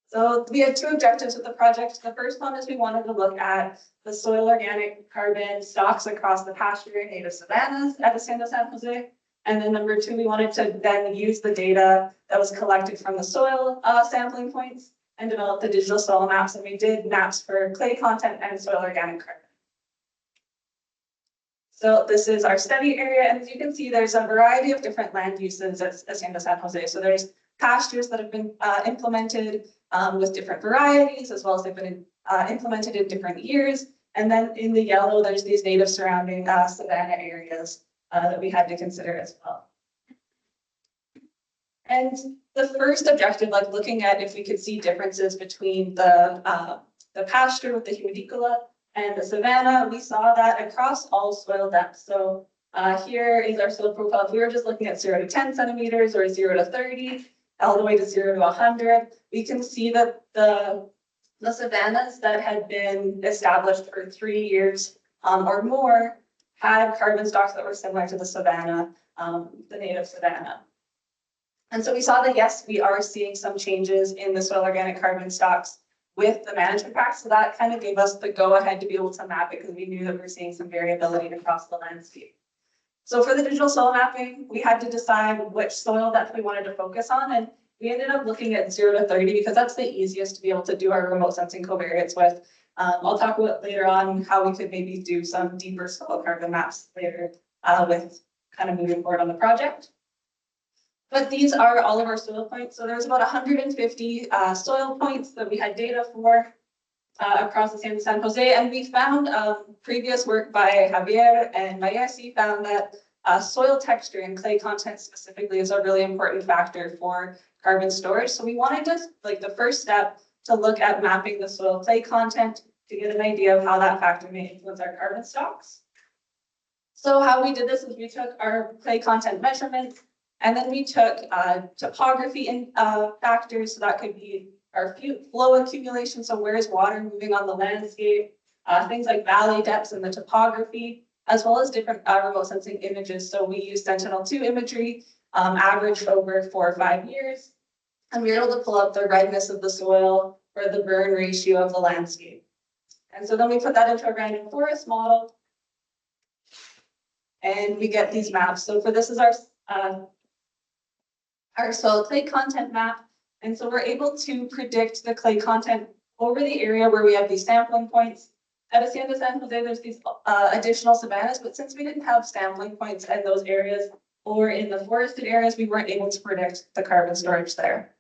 So we had two objectives with the project. The first one is we wanted to look at the soil organic carbon stocks across the pasture and native savannas at Hacienda San Jose. And then number two, we wanted to then use the data that was collected from the soil sampling points and develop the digital soil maps. And we did maps for clay content and soil organic carbon. So this is our study area. And as you can see, there's a variety of different land uses at Hacienda San Jose. So there's pastures that have been implemented with different varieties, as well as they've been implemented in different years. And then in the yellow, there's these native surrounding savanna areas that we had to consider as well. And the first objective, like looking at if we could see differences between the pasture with the humidicula and the savanna, we saw that across all soil depths. So here is our soil profile. If we were just looking at 0 to 10 centimeters or 0 to 30, all the way to 0 to 100, we can see that the savannas that had been established for 3 years or more had carbon stocks that were similar to the savanna, the native savanna. And so we saw that, yes, we are seeing some changes in the soil organic carbon stocks with the management pack. So that kind of gave us the go ahead to be able to map it because we knew that we were seeing some variability across the landscape. So for the digital soil mapping, we had to decide which soil depth we wanted to focus on. And we ended up looking at 0 to 30 because that's the easiest to be able to do our remote sensing covariates with. I'll talk about later on how we could maybe do some deeper soil carbon maps later with kind of moving forward on the project. But these are all of our soil points. So there's about 150 soil points that we had data for across the state of San Jose. And we found previous work by Javier and Mayesi found that soil texture and clay content specifically is a really important factor for carbon storage. So we wanted to, like the first step, to look at mapping the soil clay content to get an idea of how that factor may influence our carbon stocks. So how we did this is we took our clay content measurements and then we took topography factors. So that could be our flow accumulation. So where is water moving on the landscape? Things like valley depths and the topography, as well as different remote sensing images. So we used Sentinel-2 imagery, averaged over 4 or 5 years. And we were able to pull up the redness of the soil or the burn ratio of the landscape. And so then we put that into a random forest model. And we get these maps. So for this is our soil clay content map. And so we're able to predict the clay content over the area where we have these sampling points. At Hacienda San Jose, there's these additional savannas, but since we didn't have sampling points in those areas or in the forested areas, we weren't able to predict the carbon storage there.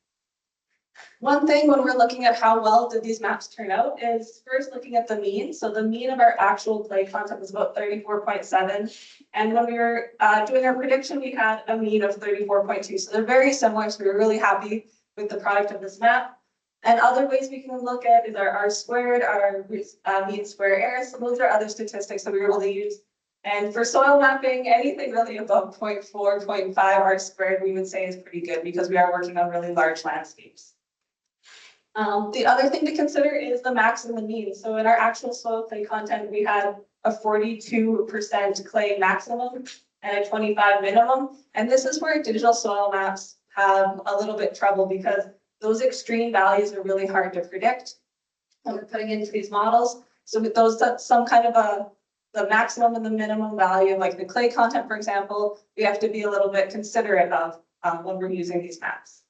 One thing when we're looking at how well did these maps turn out is first looking at the mean. So the mean of our actual clay content was about 34.7. And when we were doing our prediction, we had a mean of 34.2. So they're very similar. So we were really happy with the product of this map. And other ways we can look at is our R squared, our mean square error. So those are other statistics that we were able to use. And for soil mapping, anything really above 0.4, 0.5 R squared, we would say is pretty good because we are working on really large landscapes. The other thing to consider is the maximum mean. So in our actual soil clay content, we had a 42% clay maximum and a 25 minimum. And this is where digital soil maps have a little bit trouble because those extreme values are really hard to predict when we're putting into these models. So with those, that's some kind of the maximum and the minimum value of like the clay content, for example, we have to be a little bit considerate of when we're using these maps.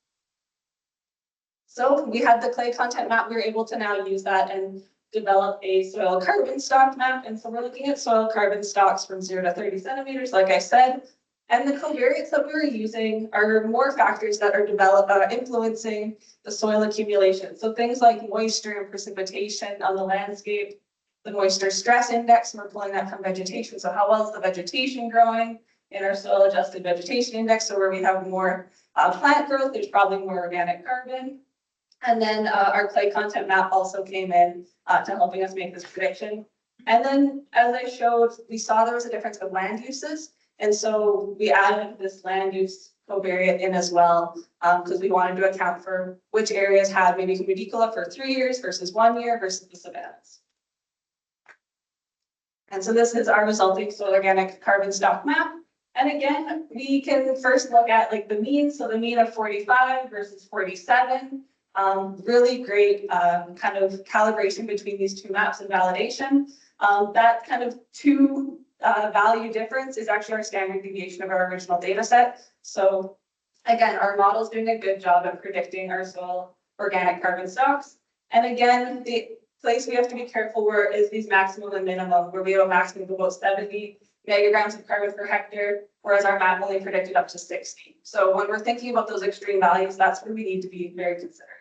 So we had the clay content map. We were able to now use that and develop a soil carbon stock map. And so we're looking at soil carbon stocks from 0 to 30 centimeters, like I said. And the covariates that we were using are more factors that are influencing the soil accumulation. So things like moisture and precipitation on the landscape, the moisture stress index, we're pulling that from vegetation. So how well is the vegetation growing in our soil adjusted vegetation index? So where we have more plant growth, there's probably more organic carbon. And then our clay content map also came in to helping us make this prediction. And then as I showed, we saw there was a difference with land uses. And so we added this land use covariate in as well, because we wanted to account for which areas had maybe humidicula for 3 years versus 1 year versus the savannas. And so this is our resulting soil organic carbon stock map. And again, we can first look at like the mean. So the mean of 45 versus 47. Really great kind of calibration between these two maps and validation. That kind of two value difference is actually our standard deviation of our original data set. So again, our model is doing a good job at predicting our soil organic carbon stocks. And again, the place we have to be careful where is these maximum and minimum, where we have a maximum of about 70 megagrams of carbon per hectare, whereas our map only predicted up to 60. So when we're thinking about those extreme values, that's where we need to be very considerate.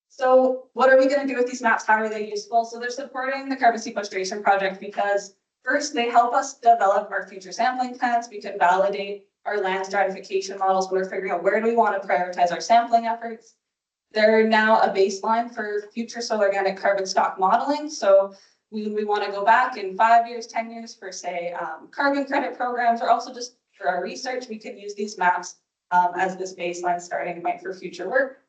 So what are we going to do with these maps? How are they useful? So they're supporting the carbon sequestration project because first, they help us develop our future sampling plans. We can validate our land stratification models when we're figuring out where do we want to prioritize our sampling efforts. They're now a baseline for future soil organic carbon stock modeling. So we want to go back in 5 years, 10 years for say carbon credit programs, or also just for our research, we could use these maps as this baseline starting point for future work.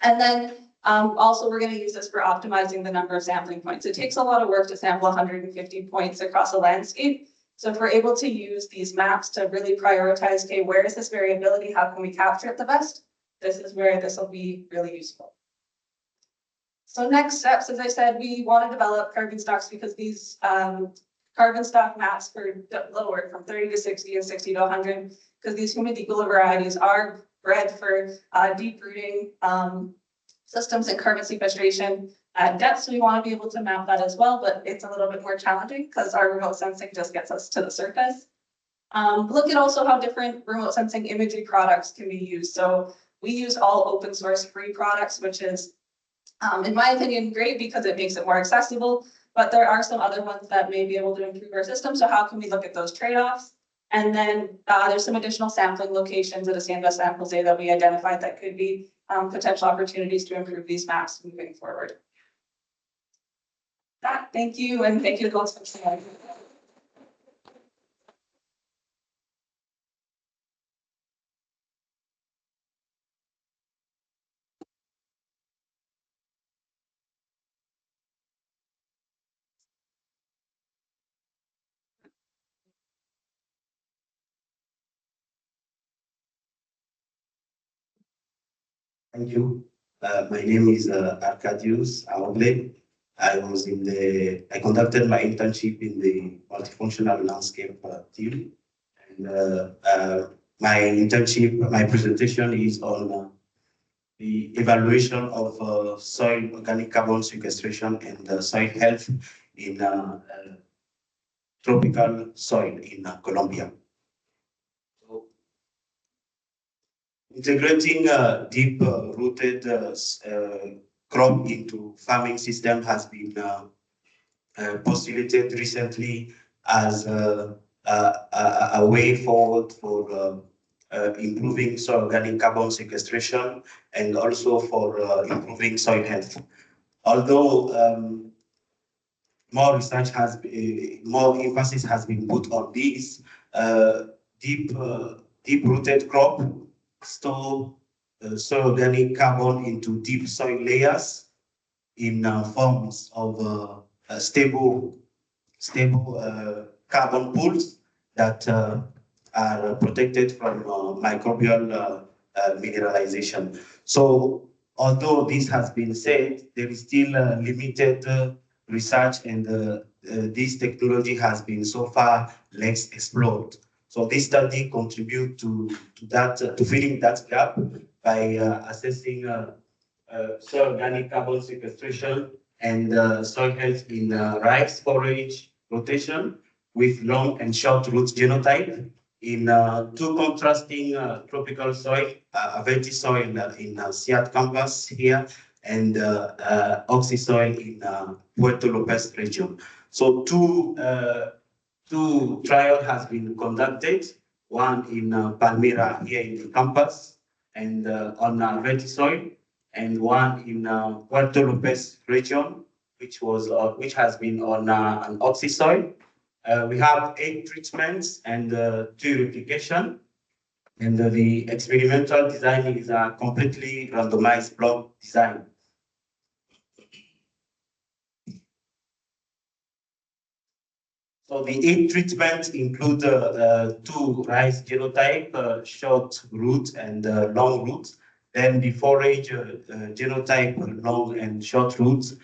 And then also, we're going to use this for optimizing the number of sampling points. It takes a lot of work to sample 150 points across a landscape. So if we're able to use these maps to really prioritize, okay, where is this variability? How can we capture it the best? This is where this will be really useful. So next steps, as I said, we want to develop carbon stocks because these carbon stock maps for lower from 30 to 60 and 60 to 100, because these humidicola varieties are bred for deep rooting systems and carbon sequestration at depths. We want to be able to map that as well, but it's a little bit more challenging because our remote sensing just gets us to the surface. Look at also how different remote sensing imagery products can be used. So we use all open source free products, which is, in my opinion, great because it makes it more accessible, but there are some other ones that may be able to improve our system. So how can we look at those trade-offs? And then there's some additional sampling locations at Hacienda San Jose that we identified that could be potential opportunities to improve these maps moving forward. Thank you, and thank you to Gold's for Thank you. My name is Arkadiusz Aogle. I conducted my internship in the multifunctional landscape team. And my presentation is on the evaluation of soil organic carbon sequestration and soil health in tropical soil in Colombia. So, integrating deep-rooted crop into farming system has been postulated recently as a way forward for improving soil organic carbon sequestration and also for improving soil health. Although more research has more emphasis has been put on these deep-rooted crop store soil organic carbon into deep soil layers in forms of stable carbon pools that are protected from microbial mineralization. So although this has been said, there is still limited research, and this technology has been so far less explored. So this study contributes to that, to filling that gap by assessing soil organic carbon sequestration and soil health in rice forage rotation with long and short root genotype in two contrasting tropical soil, Avelti soil in Seat campus here, and Oxy soil in Puerto Lopez region. So two trials has been conducted, one in Palmyra here in the campus and on Avelti soil, and one in Puerto Lopez region, which has been on an Oxy soil. We have 8 treatments and 2 replication. And the experimental design is a completely randomized block design. So the 8 treatments include 2 rice genotype, short root and long root. Then the forage genotype, long and short roots.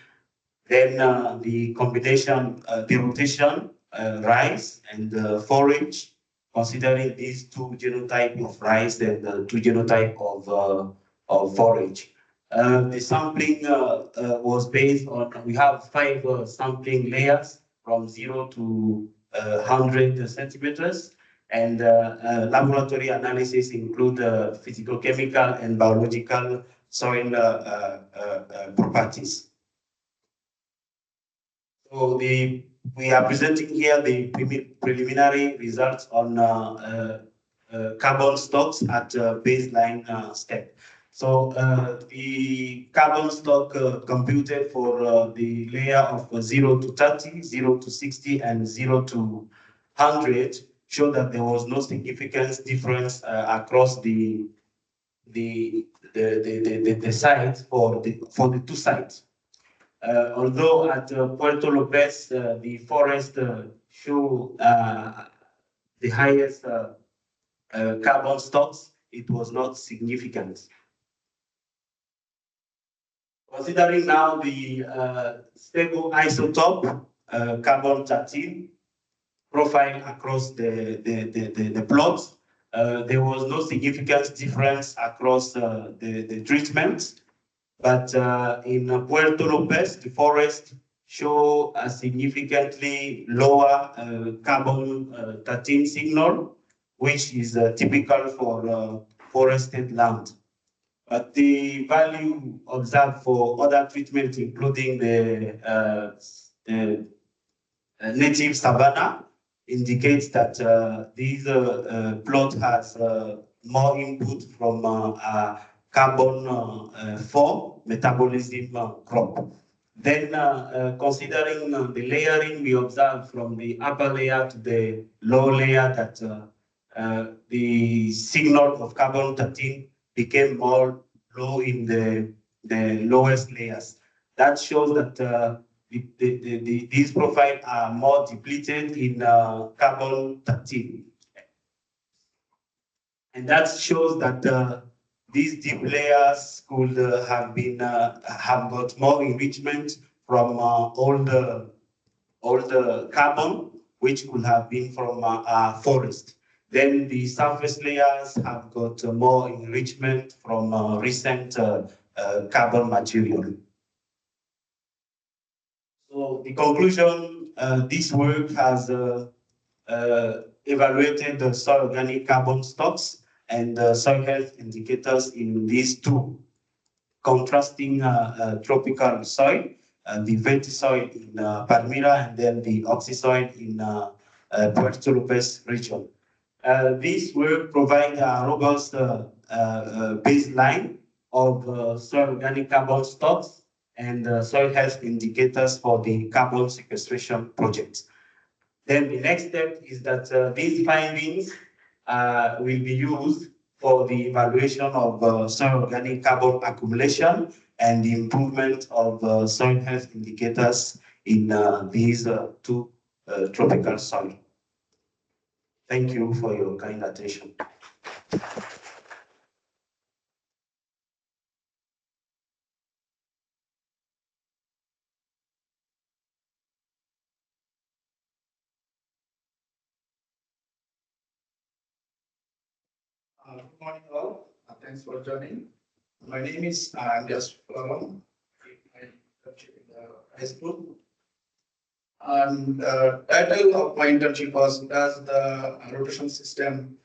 Then the combination, the rotation, rice and forage, considering these 2 genotype of rice and 2 genotype of forage. The sampling was based on, we have 5 sampling layers from 0 to 100 centimeters, and laboratory analysis include physical-chemical and biological soil properties. So we are presenting here the preliminary results on carbon stocks at baseline step. So the carbon stock computed for the layer of 0 to 30, 0 to 60, and 0 to 100 showed that there was no significant difference across the sites for the 2 sites. Although at Puerto Lopez, the forest show the highest carbon stocks, it was not significant. Considering now the stable isotope carbon-13 profile across the plots, there was no significant difference across the treatments. But in Puerto Lopez, the forest show a significantly lower carbon-13 signal, which is typical for forested land. But the value observed for other treatments, including the native savanna, indicates that this plot has more input from carbon 4 metabolism crop. Then considering the layering we observed from the upper layer to the lower layer, that the signal of carbon-13 became more low in the lowest layers. That shows that these profiles are more depleted in carbon-13. And that shows that these deep layers could have got more enrichment from all the carbon, which could have been from forest. Then the surface layers have got more enrichment from recent carbon material. So the conclusion, this work has evaluated the soil organic carbon stocks and soil health indicators in these two contrasting tropical soil, the venti soil in Palmyra and then the oxy soil in Puerto Lopez region. This work provides a robust baseline of soil organic carbon stocks and soil health indicators for the carbon sequestration project. Then the next step is that these findings will be used for the evaluation of soil organic carbon accumulation and the improvement of soil health indicators in these two tropical soils. Thank you for your kind attention. Good morning all. Thanks for joining. My name is Andreas Flaron. I internship in the high school. And the title of my internship was Does the rotation system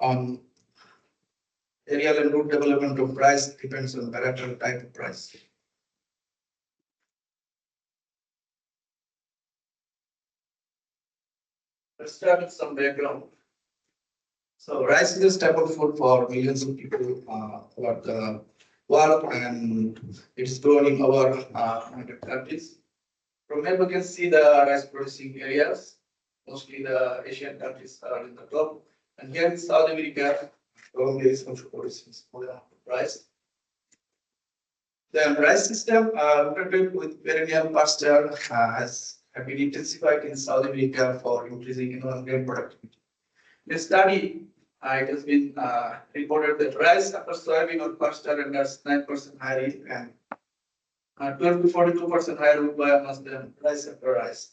on aerial and route development of price depends on varietal type of price. Let's start with some background. So rice is a staple food for millions of people over the world, and it's grown in our countries. From here we can see the rice producing areas. Mostly the Asian countries are in the top. And here in South America, Colombia is also producing small amount of rice. The rice system rotated with perennial pasture has been intensified in South America for increasing grain productivity. In a study, it has been reported that rice after soybean or pasture renders 9% higher yield and 12 to 42% higher root biomass than rice after rice.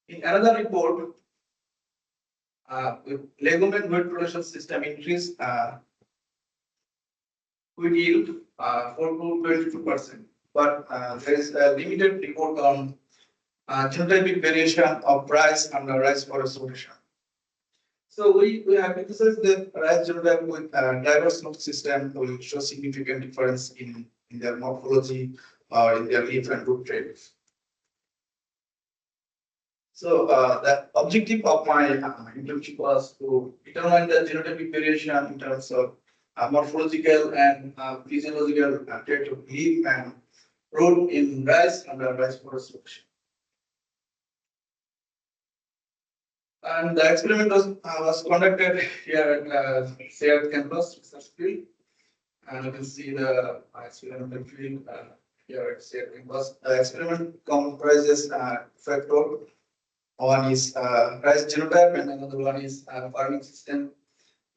In another report, with legume and wheat production system increased wheat yield 4 to 22%, but there is a limited report on genotypic variation of rice under rice forest rotation. So we hypothesized that rice genotype with diverse root system will show significant difference in their morphology or in their leaf and root traits. So the objective of my internship was to determine the genotypic variation in terms of morphological and physiological trait of leaf and root in rice under rice forest rotation. And the experiment was conducted here at shared campus research field. And you can see the experimental field here at shared campus. The experiment comprises factor. One is rice genotype and another one is farming system.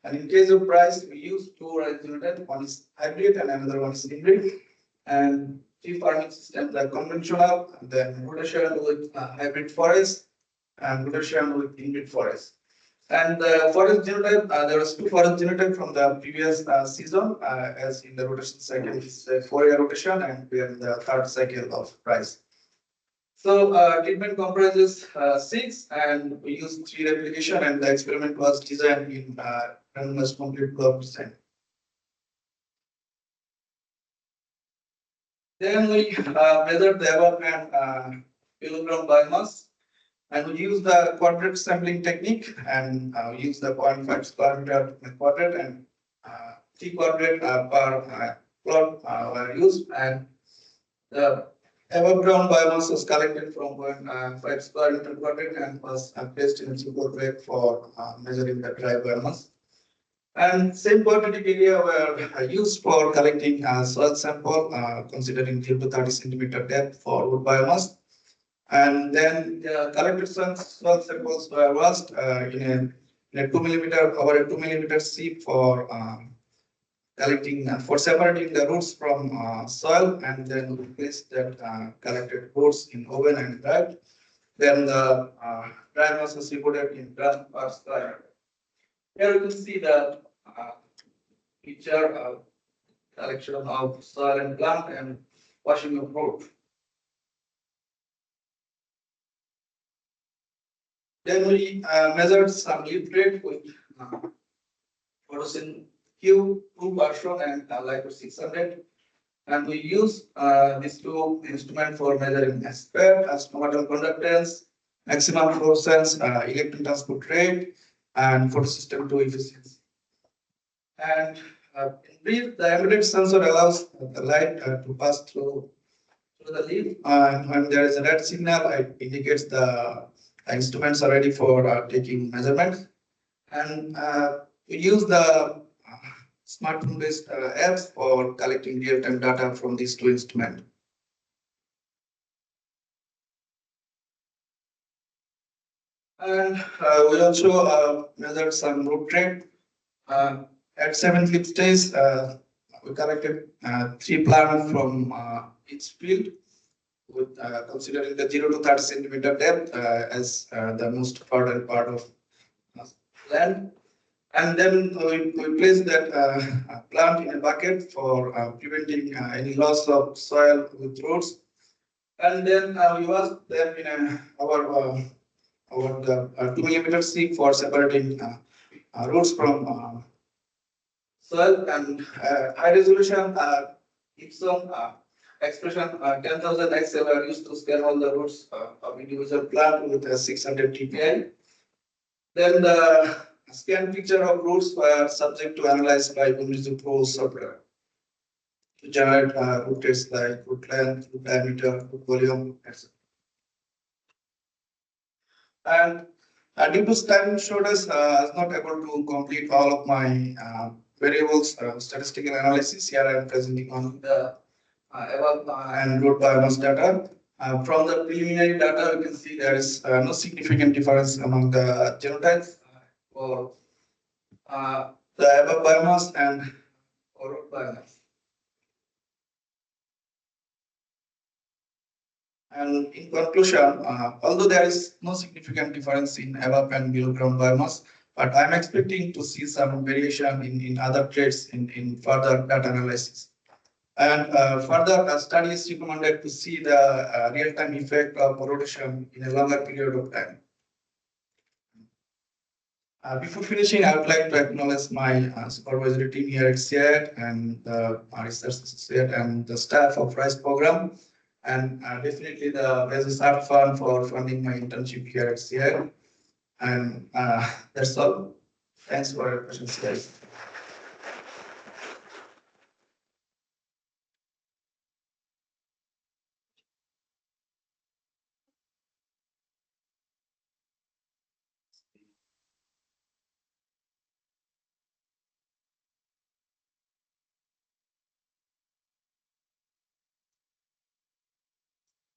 And in case of rice, we use two rice genotypes. One is hybrid and another one is hybrid. And tree farming system, like conventional, and then rotation with hybrid forest, and rotation with inbreed forest. And the forest genotype, there was 2 forest genotype from the previous season, as in the rotation cycle, it's a 4-year rotation, and we are in the 3rd cycle of rice. So treatment comprises 6, and we use 3 replication, and the experiment was designed in randomized complete block design. Then we measured the above and kilogram biomass, and we use the quadrant sampling technique, and we use the 0.5 square meter per quadrant, and 3 quadrant per plot were used, and the above ground biomass was collected from 0.5 square meter quadrant and was placed in a support bag for measuring the dry biomass. And same quantitative area were used for collecting soil sample, considering 0 to 30 centimeter depth for wood biomass. And then the collected soil samples were washed in a 2 millimeter over a 2 millimeter sieve for collecting for separating the roots from soil, and then we place that collected roots in oven and dried. Then the dry mass was recorded in gram per square meter. Here you can see the picture of collection of soil and plant and washing of root. Then we measured some leaf rate with fluorescent Q, 2 version, and Lycos 600. And we use these 2 instruments for measuring SPED, stomatal conductance, maximum fluorescence, electron transport rate, and photosystem 2 efficiency. And in brief, the embedded sensor allows the light to pass through the leaf. When there is a red signal, it indicates the instruments are ready for taking measurements. And we use the smartphone-based apps for collecting real-time data from these 2 instruments. And we also measured some root rate. At 7th leaf stage, we collected 3 plants from each field, with considering the 0 to 30 centimeter depth as the most fertile part of land. And then we place that plant in a bucket for preventing any loss of soil with roots. And then we wash them in our 2 millimeter sieve for separating roots from soil, and high resolution Ipsum expression 10,000 XL are used to scan all the roots of individual plant with a 600 TPI. Then the scan picture of roots were subject to analyze by Unity Pro software to generate root tests like root length, root diameter, root volume, etc. And due to time shortage, I was not able to complete all of my variables statistical analysis. Here I am presenting on the above and root biomass data. From the preliminary data, you can see there is no significant difference among the genotypes for the above biomass and root biomass. And in conclusion, although there is no significant difference in above and below ground biomass, but I'm expecting to see some variation in other traits in further data analysis. And further study is recommended to see the real-time effect of rotation in a longer period of time. Before finishing, I would like to acknowledge my supervisory team here at CIAT and the research associate and the staff of RISE program. And definitely the Bezos Art Fund for funding my internship here at CIAT. And that's all. Thanks for your questions, guys.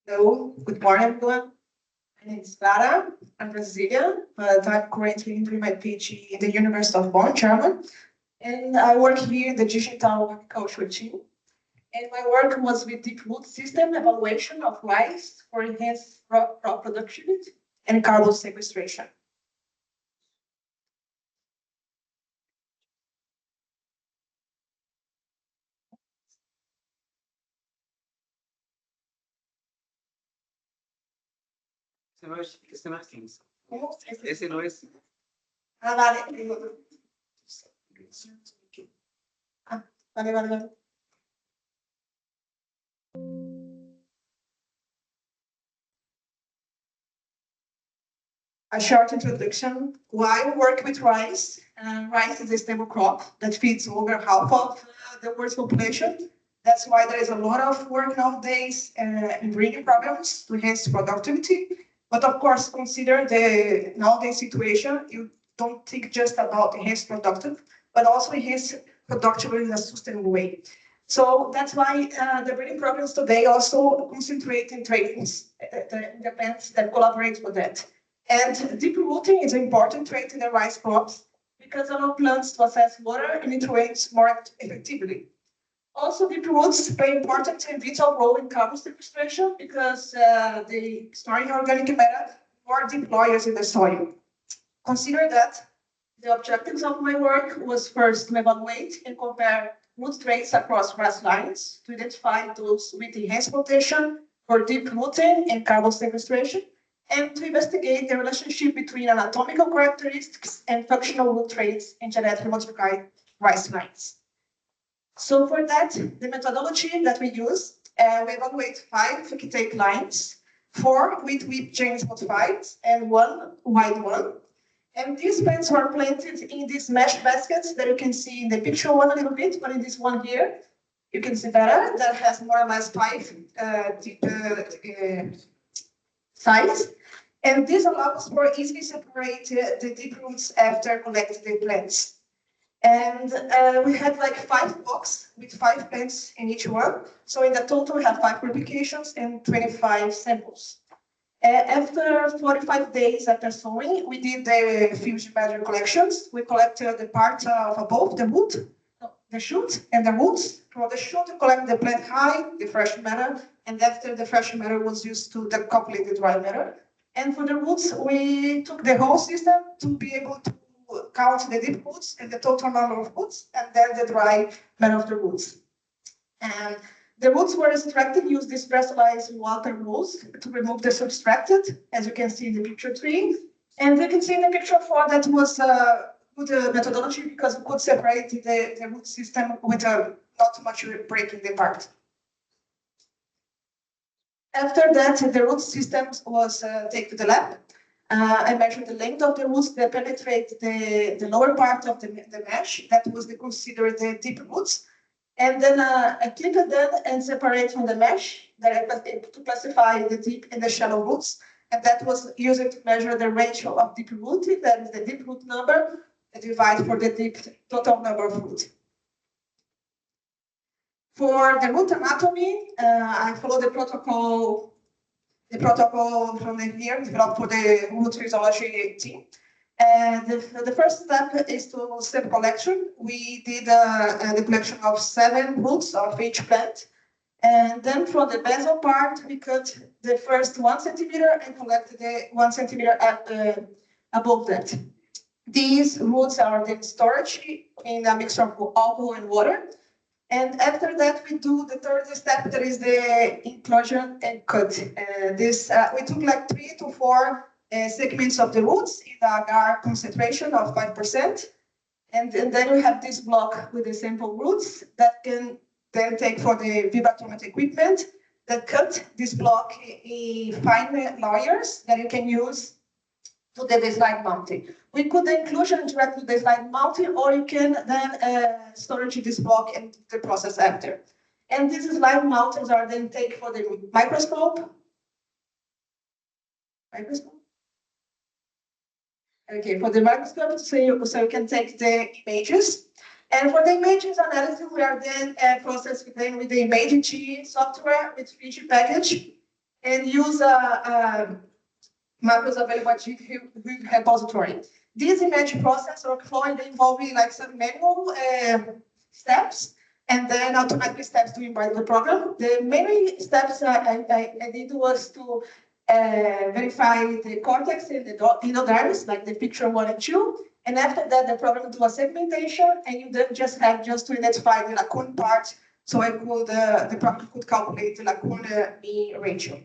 Hello, good morning, everyone. My name is Clara. I'm Brazilian, but I'm currently doing my PhD in the University of Bonn, Germany. And I work here in the digital agriculture team. And my work was with deep root system evaluation of rice for enhanced crop productivity and carbon sequestration. Ese no es 15. ¿Cómo? Ese no es. Ah, vale. Ah, vale. A short introduction. Why we work with rice? Rice is a stable crop that feeds over half of the world's population. That's why there is a lot of work nowadays in bringing programs to enhance productivity. But of course, consider the nowadays situation. You don't think just about enhanced productive, but also enhance productivity in a sustainable way. So that's why the breeding programs today also concentrate in traits, the plants that collaborate with that. And deep rooting is an important trait in the rice crops because allow plants to access water and nutrients more effectively. Also, deep roots play important and vital role in carbon sequestration because they store organic matter more deep layers in the soil. Consider that the objectives of my work was first to evaluate and compare root traits across grass lines to identify those with enhanced potential for deep rooting and carbon sequestration, and to investigate the relationship between anatomical characteristics and functional root traits in genetically modified rice lines. So for that, the methodology that we use, we evaluate 5 phytic lines, 4 with whip genes modified and 1 wide one. And these plants were planted in these mesh baskets that you can see in the picture one a little bit, but in this one here, you can see better, that has more or less 5 sides. And this allows for easily separate the deep roots after collecting the plants. And we had like 5 boxes with 5 plants in each one. So in the total, we have 5 replications and 25 samples. After 45 days after sowing, we did the fusion matter collections. We collected the part of above the root, the shoot, and the roots. From the shoot, we collect the plant height, the fresh matter, and after the fresh matter was used to decouple the dry matter. And for the roots, we took the whole system to be able to count the deep roots and the total number of roots, and then the dry matter of the roots. And the roots were extracted using these pressurized water rolls to remove the subtracted, as you can see in the picture 3. And you can see in the picture 4 that was a good methodology because we could separate the root system with not much breaking the part. After that, the root system was taken to the lab. I measured the length of the roots that penetrate the lower part of the mesh. That was considered the deep roots. And then I clipped them and separate from the mesh to classify the deep and the shallow roots. And that was used to measure the ratio of deep rooting, that is the deep root number, divided for the deep total number of roots. For the root anatomy, I follow the protocol from the year developed for the root physiology team. And the first step is to step collection. We did the collection of 7 roots of each plant. And then from the basal part, we cut the first 1 centimeter and collected the 1 centimeter above that. These roots are then stored in a mixture of alcohol and water. And after that, we do the third step, that is the inclusion and cut. We took like 3 to 4 segments of the roots in the agar concentration of 5%. And then we have this block with the sample roots that can then take for the vivatromet equipment that cut this block in fine layers that you can use to the slide mounting. We could the inclusion direct to the slide mounting, or you can then storage this block and the process after. And these slide mountings are then taken for the microscope. Okay, for the microscope, so you can take the images. And for the images analysis, we are then processing them with the imaging software with 3G package and use macros available at GitHub repository. This image process workflow involving like some manual steps and then automatically steps to invite the program. The main steps I did was to verify the cortex and the endodermis, like the picture 1 and 2. And after that, the program do a segmentation, and you then just have just to identify the lacunae part, so I could, the program could calculate the lacunae mean ratio.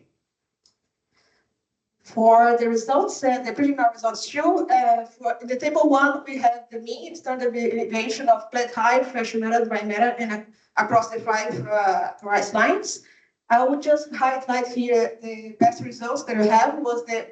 For the results, the preliminary results show, for in the table 1, we have the mean standard deviation of plant height, fresh matter, dry matter, and across the 5 rice lines. I would just highlight here the best results that we have was the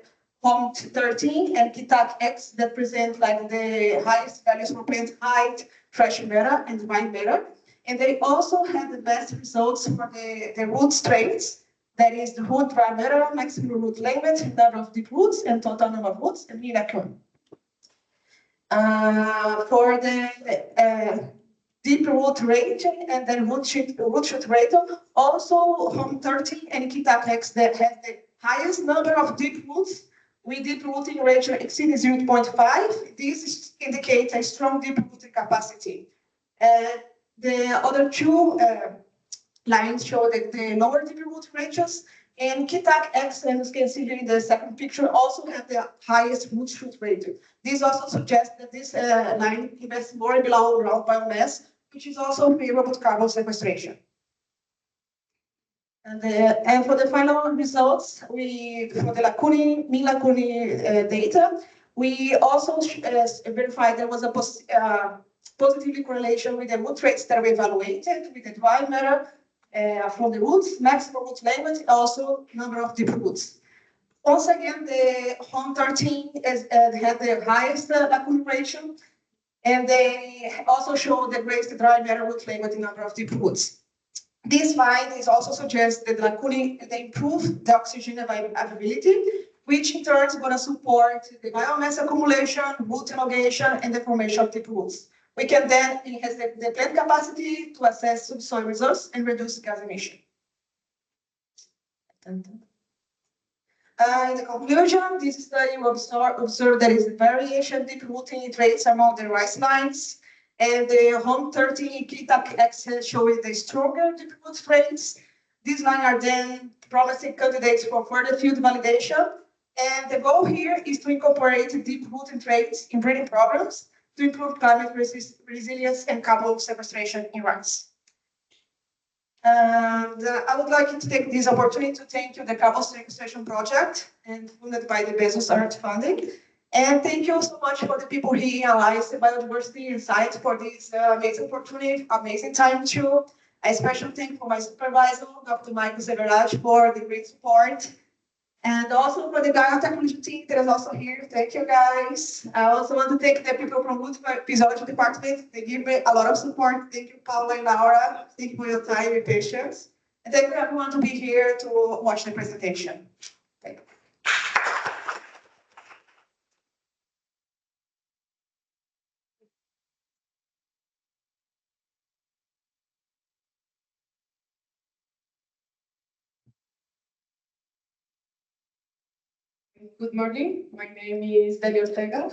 HOMT 13 and KITAC X that present like the highest values for plant height, fresh matter, and dry matter. And they also have the best results for the root traits. That is the root dry matter, maximum root length, number of deep roots, and total number of roots, and mean occur. For the deep root rate and then root shoot rate, also HOMT 13 and KITAC X that has the highest number of deep roots with deep rooting ratio exceeding 0.5. This indicates a strong deep rooting capacity. The other 2 lines show that the lower deep root ratios, and KITAC X, as you can see here in the second picture, also have the highest root shoot rate. This also suggests that this line invests more in below ground biomass, which is also favorable to carbon sequestration. And for the final results, for the lacunae, mean lacunae data, we also verified there was a positively correlation with the root traits that we evaluated with the dry matter from the roots, maximum root length, also number of deep roots. Once again, the HOMT 13 had the highest lacunae ratio, and they also show the greatest dry matter root length and number of deep roots. This findings also suggest that lacunae they improve the oxygen availability, which in turn is going to support the biomass accumulation, root elongation, and the formation of deep roots. We can then enhance the plant capacity to assess subsoil resource and reduce gas emission. In the conclusion, this study will observe there is variation deep rooting traits among the rice lines, and the HOMT 13 KITAC X showing the stronger deep root traits. These lines are then promising candidates for further field validation, and the goal here is to incorporate deep rooting traits in breeding programs to improve climate resilience and carbon sequestration in rice. And I would like to take this opportunity to thank you, the Carbon Sequestration Project, and funded by the Bezos Earth Funding. And thank you so much for the people here in Alliance Biodiversity and Science for this amazing opportunity, amazing time too. A special thank for my supervisor, Dr. Michael Severaj, for the great support. And also for the Gaia Technology team that is also here. Thank you, guys. I also want to thank the people from Wood Physiology Department. They give me a lot of support. Thank you, Paula and Laura. Thank you for your time and patience. And thank you everyone to be here to watch the presentation. Thank you. Good morning. My name is Delia Ortega,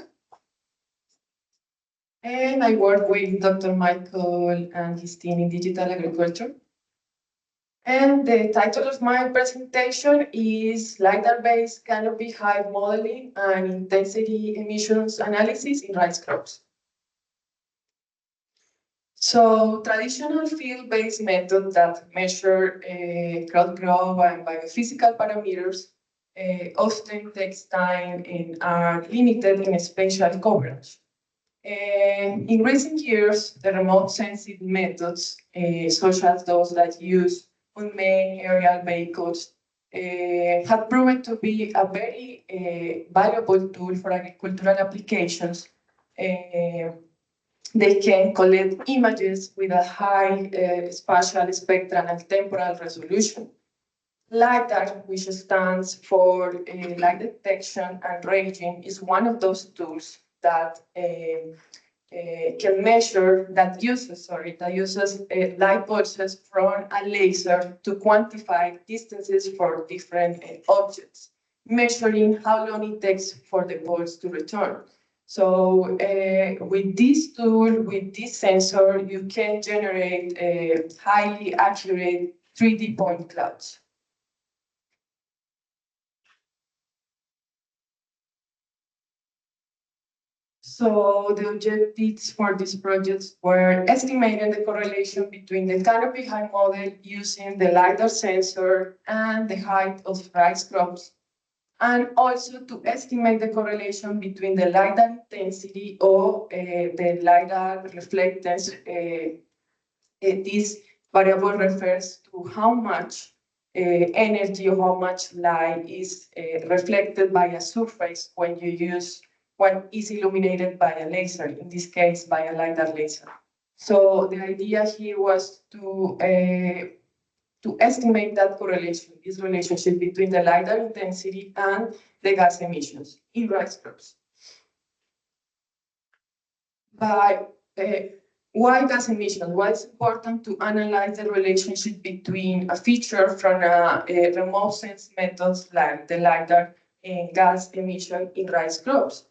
and I work with Dr. Michael and his team in digital agriculture. And the title of my presentation is LiDAR-based canopy height modeling and intensity emissions analysis in rice crops. So traditional field-based methods that measure crop growth and biophysical parameters often takes time and are limited in spatial coverage. And in recent years, the remote sensing methods, such as those that use unmanned aerial vehicles, have proven to be a very valuable tool for agricultural applications. They can collect images with a high spatial, spectral, and temporal resolution. LiDAR, which stands for light detection and ranging, is one of those tools that can measure, that uses light pulses from a laser to quantify distances for different objects, measuring how long it takes for the pulse to return. So with this tool, with this sensor, you can generate highly accurate 3D point clouds. So the objectives for these projects were estimating the correlation between the canopy height model using the LiDAR sensor and the height of rice crops, and also to estimate the correlation between the LiDAR intensity or the LiDAR reflectance. This variable refers to how much energy or how much light is reflected by a surface when is illuminated by a laser, in this case by a LiDAR laser. So the idea here was to estimate that correlation, this relationship between the LiDAR intensity and the gas emissions in rice crops. But why gas emissions? Why it's important to analyze the relationship between a feature from a remote sense methods like the LiDAR and gas emission in rice crops.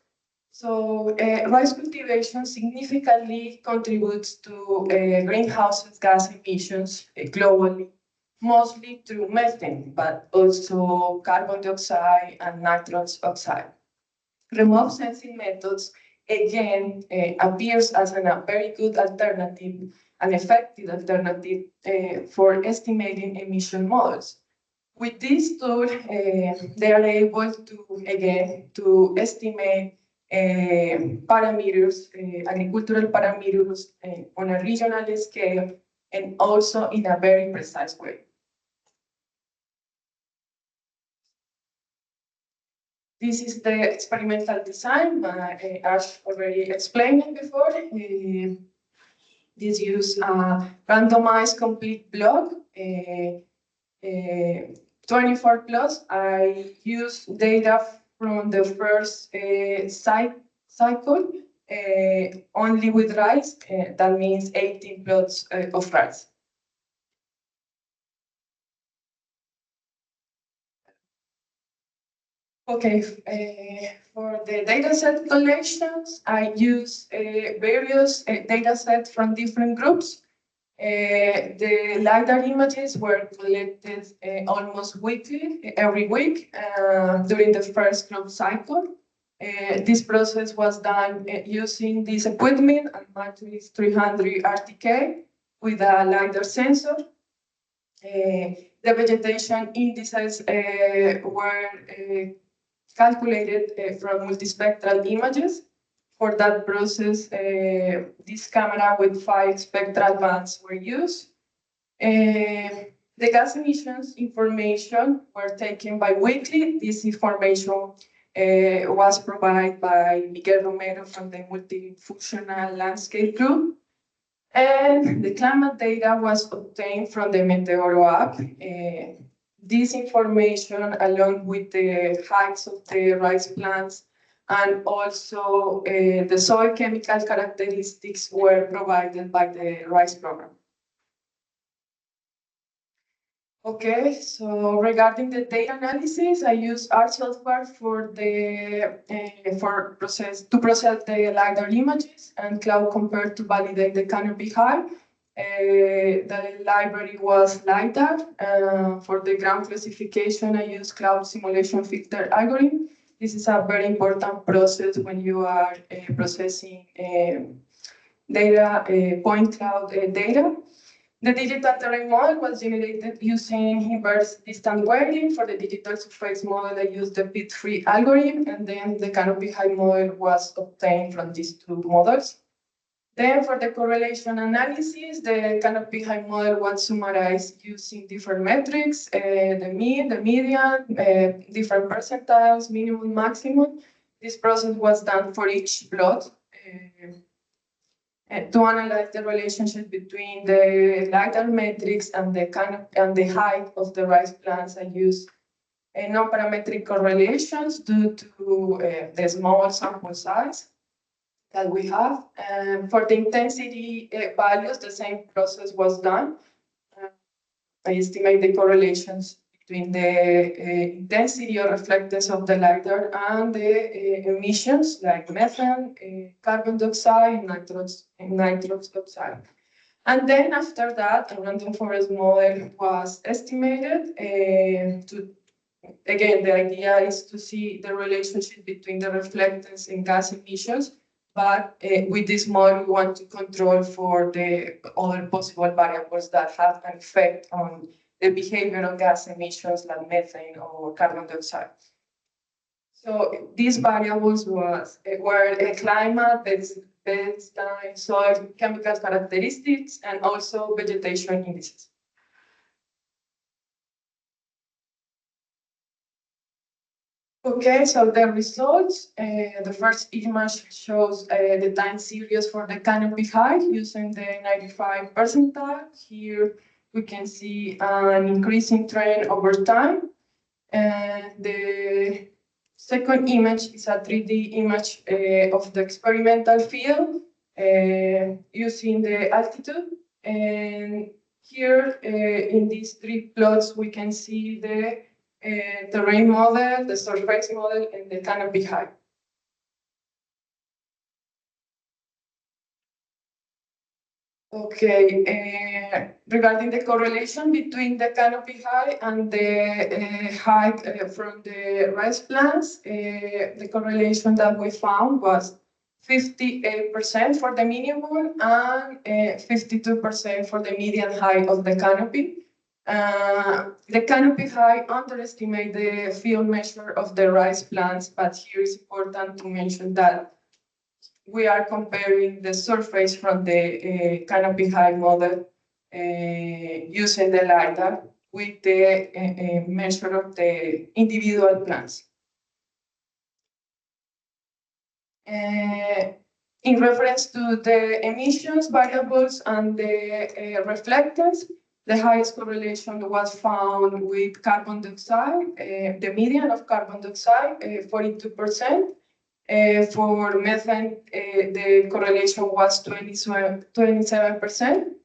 So rice cultivation significantly contributes to greenhouse gas emissions globally, mostly through methane, but also carbon dioxide and nitrous oxide. Remote sensing methods, again, appears as a very good alternative, an effective alternative for estimating emission models. With this tool, they are able to, again, to estimate parameters, agricultural parameters on a regional scale, and also in a very precise way. This is the experimental design, as already explained before. This uses a randomized complete block, 24 plus. I use data from the first cycle, only with rice. That means 18 plots of rice. Okay, for the dataset collections, I use various datasets from different groups. The LiDAR images were collected almost weekly, every week, during the first group cycle. This process was done using this equipment, a Matrix 300 RTK with a LiDAR sensor. The vegetation indices were calculated from multispectral images. For that process, this camera with 5 spectral bands were used. The gas emissions information were taken bi-weekly. This information was provided by Miguel Romero from the Multifunctional Landscape Group. And the climate data was obtained from the Meteoro app. This information, along with the heights of the rice plants and also the soil chemical characteristics, were provided by the rice program. Okay, so regarding the data analysis, I use R software for the to process the LiDAR images and Cloud Compare to validate the canopy height. The library was LiDAR. For the ground classification, I use Cloud Simulation Filter Algorithm. This is a very important process when you are processing data, point cloud data. The digital terrain model was generated using inverse distance weighting. For the digital surface model, I used the P3 algorithm, and then the canopy height model was obtained from these two models. Then for the correlation analysis, the canopy height model was summarized using different metrics, the mean, the median, different percentiles, minimum, maximum. This process was done for each plot. To analyze the relationship between the LiDAR metrics and the height of the rice plants, I use non-parametric correlations due to the small sample size that we have. For the intensity values, the same process was done. I estimate the correlations between the intensity or reflectance of the LiDAR and the emissions like methane, carbon dioxide, and nitrous oxide. And then after that, a random forest model was estimated again, the idea is to see the relationship between the reflectance and gas emissions, but with this model, we want to control for the other possible variables that have an effect on the behavior of gas emissions like methane or carbon dioxide. So these variables were climate, baseline, soil, chemical characteristics, and also vegetation indices. Okay, so the results, the first image shows the time series for the canopy height using the 95 percentile. Here we can see an increasing trend over time. And the second image is a 3D image of the experimental field using the altitude. And here in these three plots, we can see the terrain model, the surface model, and the canopy height. Okay, regarding the correlation between the canopy height and the height from the rice plants, the correlation that we found was 58% for the minimum and 52% for the median height of the canopy. The canopy height underestimate the field measure of the rice plants, but here it's important to mention that we are comparing the surface from the canopy height model using the LiDAR with the measure of the individual plants. In reference to the emissions variables and the reflectance, the highest correlation was found with carbon dioxide, the median of carbon dioxide, 42%. For methane, the correlation was 27%.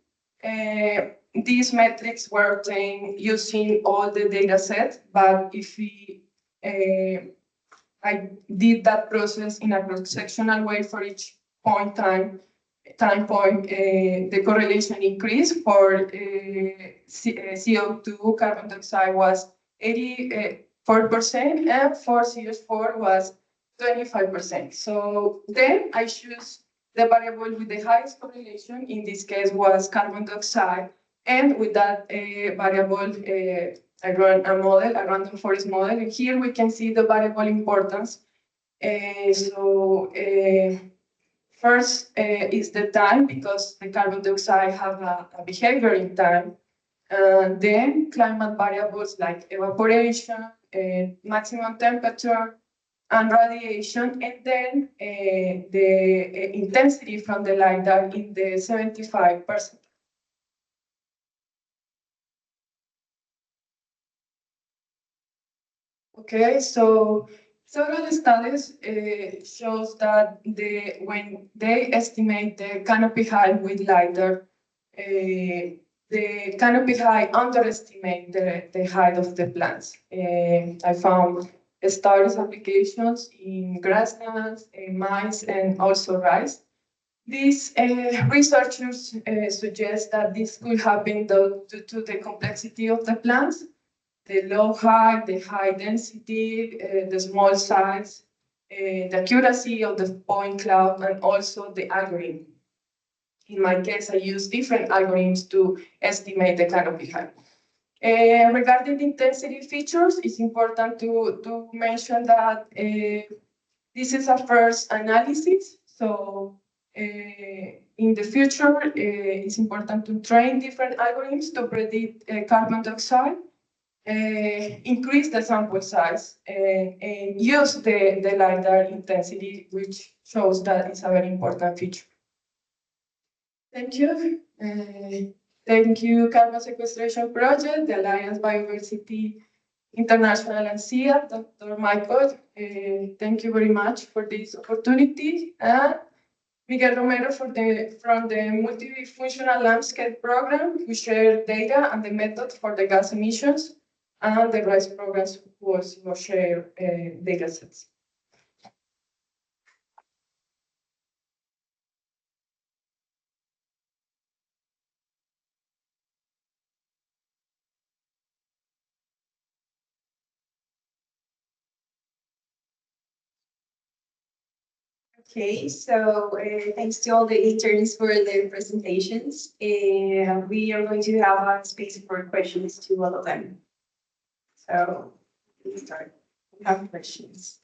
These metrics were obtained using all the data set, but if we I did that process in a cross-sectional way for each time point, the correlation increased. For CO2, carbon dioxide was 84%, and for CS4 was 25%. So then I choose the variable with the highest correlation. In this case was carbon dioxide, and with that variable, I run a model, a random forest model, and here we can see the variable importance. First is the time, because the carbon dioxide have a behavior in time. Then climate variables like evaporation, maximum temperature, and radiation, and then the intensity from the LiDAR in the 75%. Okay, so several studies shows that when they estimate the canopy height with LiDAR, the canopy height underestimate the height of the plants. I found studies applications in grasslands, maize, and also rice. These researchers suggest that this could happen due to the complexity of the plants, the low height, the high density, the small size, the accuracy of the point cloud, and also the algorithm. In my case, I use different algorithms to estimate the canopy height. Regarding the intensity features, it's important to mention that this is a first analysis. So in the future, it's important to train different algorithms to predict carbon dioxide, increase the sample size, and use the LiDAR intensity, which shows that it's a very important feature. Thank you. Thank you, Carbon Sequestration Project, the Alliance Biodiversity International, and SIA, Dr. Michael. Thank you very much for this opportunity. And Miguel Romero from the Multifunctional Landscape Program, who shared data and the method for the gas emissions. and the rice programs was share data sets. Okay, so thanks to all the interns for their presentations. We are going to have a space for questions to all of them. So let's start. We have questions.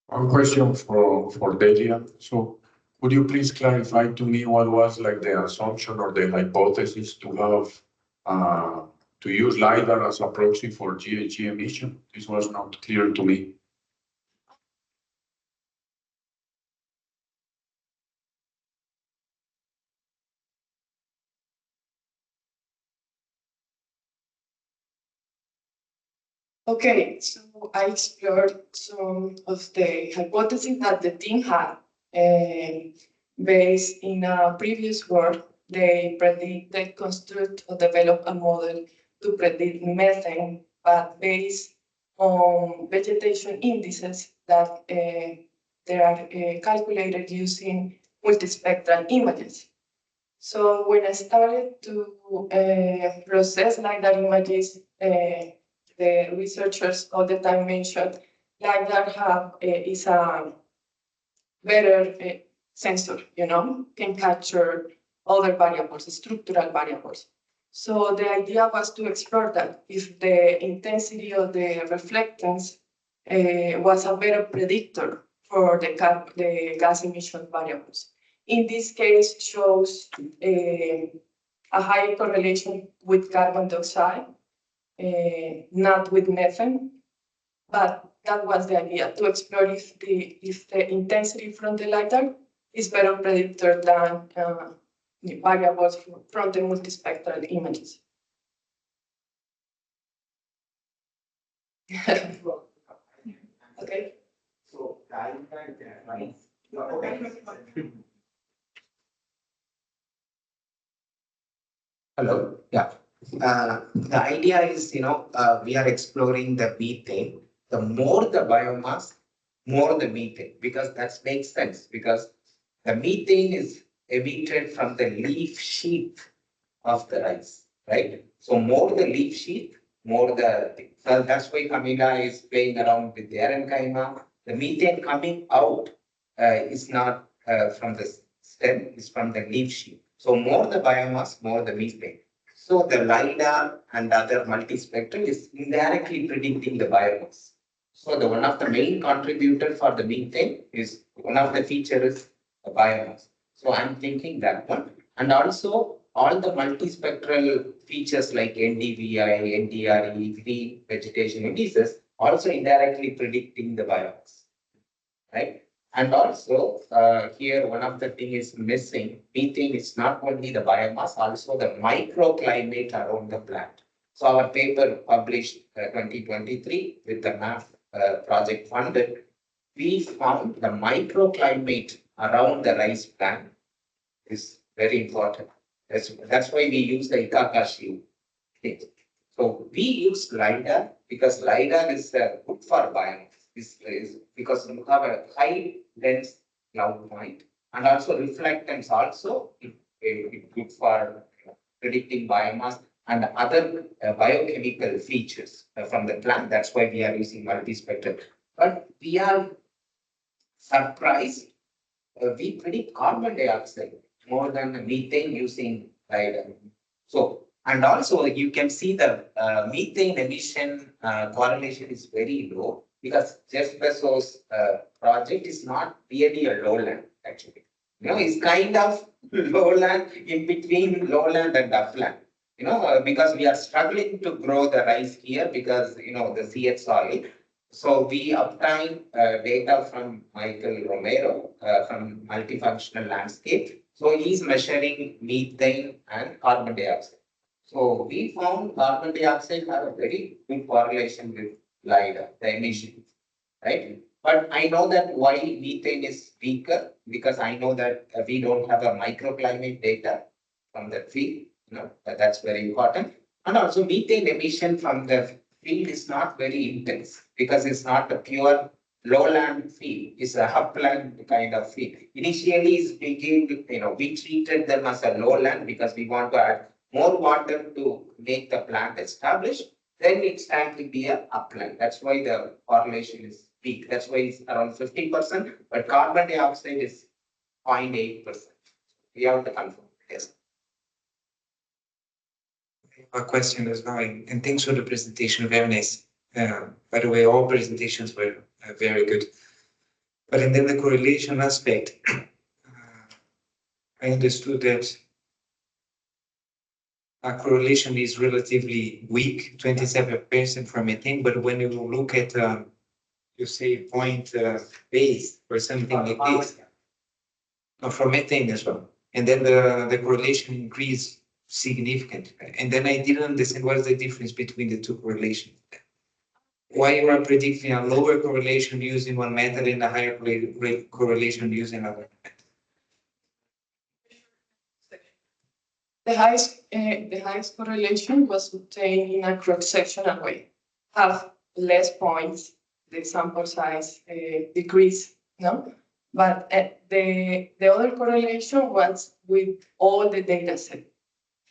One question for Delia. So could you please clarify to me what was like the assumption or the hypothesis to have to use LiDAR as a proxy for GHG emission? This was not clear to me. Okay, so I explored some of the hypotheses that the team had. Based in a previous work, they construct or develop a model to predict methane, but based on vegetation indices that they are calculated using multispectral images. So when I started to process LiDAR images, the researchers all the time mentioned LiDAR is a better sensor, can capture other variables, structural variables. So the idea was to explore that if the intensity of the reflectance was a better predictor for the gas emission variables. In this case, shows a high correlation with carbon dioxide, not with methane, but that was the idea, to explore if the intensity from the LiDAR is better predictor than variables from the multispectral images. Okay. So, Hello. Yeah. The idea is, we are exploring the methane. The more the biomass, more the methane, because that makes sense, because the methane is emitted from the leaf sheath of the rice, right? So more the leaf sheath, more the, so that's why Camila is playing around with the parenchyma. The methane coming out is not from the stem, it's from the leaf sheath. So more the biomass, more the methane. So the LiDAR and other multispectral is indirectly predicting the biomass. So the one of the main contributor for the methane is one of the features is the biomass. So I'm thinking that one. And also all the multispectral features like NDVI, NDRE, green vegetation indices also indirectly predicting the biomass, right? And also here one of the thing is missing. Methane is not only the biomass, also the microclimate around the plant. So our paper published 2023 with the MAP project funded, we found the microclimate around the rice plant is very important. That's why we use the Ikakashi. So we use LiDAR because LiDAR is good for biomass. Is because you have a high dense cloud point, and also reflectance also it good for predicting biomass and other biochemical features from the plant. That's why we are using multispectral. But we are surprised. We predict carbon dioxide more than methane using LiDAR. So, and also you can see the methane emission correlation is very low because Jeff Bezos' project is not really a lowland actually. It's kind of lowland in between lowland and upland. Because we are struggling to grow the rice here because the CH soil. So we obtain data from Michael Romero from Multifunctional Landscape. So he's measuring methane and carbon dioxide. So we found carbon dioxide have a very good correlation with LiDAR, the emissions, right? But I know that why methane is weaker, because I know that we don't have a microclimate data from the field, that's very important. And also methane emission from the field is not very intense because it's not a pure lowland field, it's a upland kind of field. Initially, we treated them as a lowland because we want to add more water to make the plant established. Then it's time to be a upland. That's why the correlation is weak. That's why it's around 50%, but carbon dioxide is 0.8%. We have to confirm. Yes. A question as well, and thanks for the presentation, very nice. By the way, all presentations were very good. But and then the correlation aspect, I understood that correlation is relatively weak, 27% for methane, but when you look at, you say point base or something like this, for methane as well, and then the correlation increased significantly. And then I didn't understand what is the difference between the two correlations. Why you are predicting a lower correlation using one method and a higher correlation using another method? The highest correlation was obtained in a cross-sectional way. Have less points, the sample size decrease, no? But the other correlation was with all the data set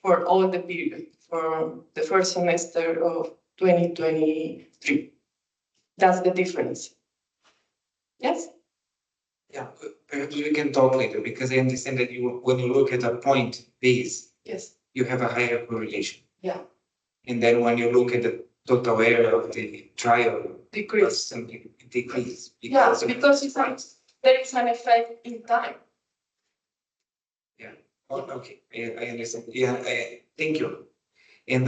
for all the period, for the first semester of 2023. That's the difference. Yes? Yeah, perhaps we can talk later because I understand that when you look at a point base, yes, you have a higher correlation. Yeah. And then when you look at the total area of the trial, decrease. Something decrease. Because there is an effect in time. Yeah. Oh, okay. I understand. Yeah. Thank you. And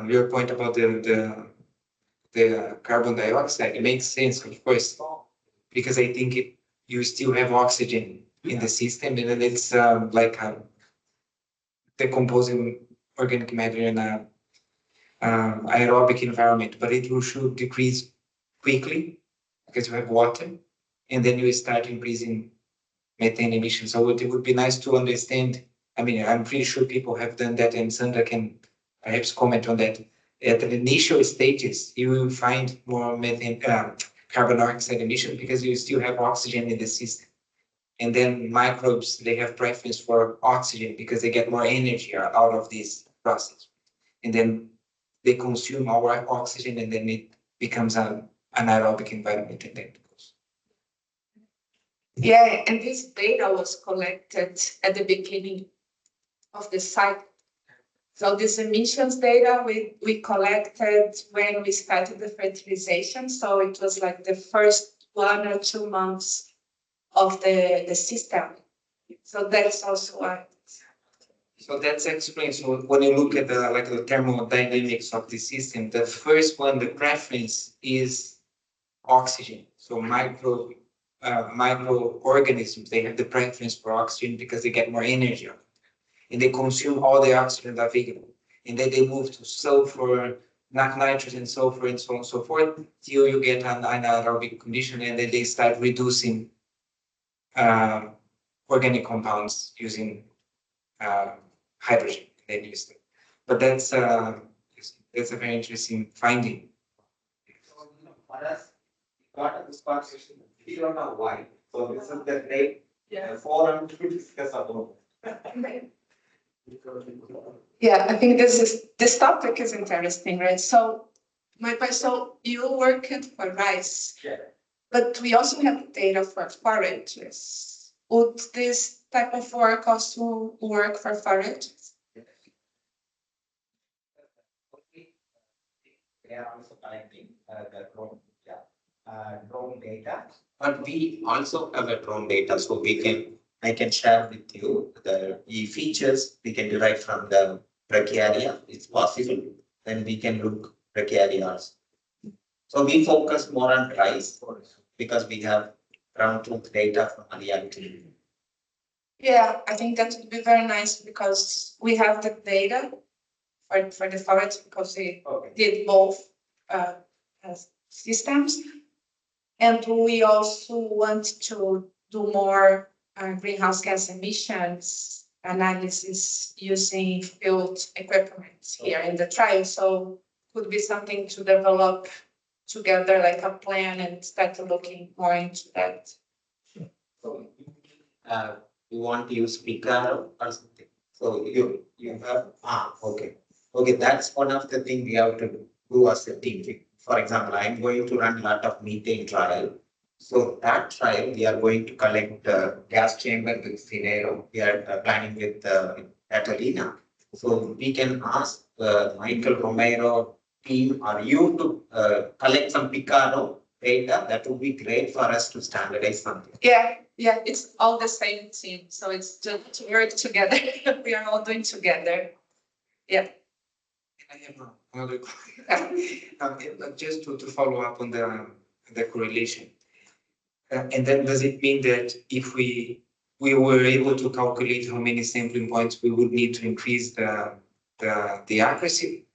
your point about the carbon dioxide, it makes sense, of course, because I think you still have oxygen in the system, and then it's like decomposing organic matter in a aerobic environment, but it should decrease quickly because you have water, and then you start increasing methane emissions. So it would be nice to understand. I mean, I'm pretty sure people have done that, and Sandra can perhaps comment on that. At the initial stages, you will find more methane, carbon dioxide emission because you still have oxygen in the system. And then microbes, they have preference for oxygen because they get more energy out of this process. And then they consume our oxygen, and then it becomes an anaerobic environment, and then it goes. Yeah, and this data was collected at the beginning of the cycle. So this emissions data we collected when we started the fertilization. So it was like the first 1 or 2 months of the system. So that's also why. So that's explains. So when you look at the thermodynamics of the system, the first one, the preference is oxygen. So microorganisms, they have the preference for oxygen because they get more energy, and they consume all the oxygen available. And then they move to sulfur, nitrogen, sulfur, and so on and so forth, till you get an anaerobic condition, and then they start reducing organic compounds using hydrogen. Then use them. But that's a very interesting finding. For us, got this conversation, we don't know why. So this is the great forum to discuss about. Yeah, I think this topic is interesting, right? So, so you work for rice, but we also have data for forages. Would this type of work also work for forages? They are also collecting the drone data, but we also have a drone data, so I can share with you the features we can derive from the brachiaria. It's possible. Then we can look brachiarias. So we focus more on rice because we have ground truth data from reality. Yeah, I think that would be very nice because we have the data for the forage because they did both systems, And we also want to do more greenhouse gas emissions analysis using field equipment here in the trial. So could be something to develop together, like a plan, and start looking more into that. So, you want to use Picaro or something? So you have, okay, that's one of the things we have to do as a team. For example, I'm going to run a lot of methane trial. So that trial, we are going to collect gas chamber with Finero. We are planning with Catalina. So we can ask Michael Romero team or you to collect some Picaro data. That would be great for us to standardize something. Yeah, it's all the same team. So it's just to work together. We are all doing together. Yeah. I have another question. Just to follow up on the correlation. And then does it mean that if we were able to calculate how many sampling points we would need to increase the accuracy?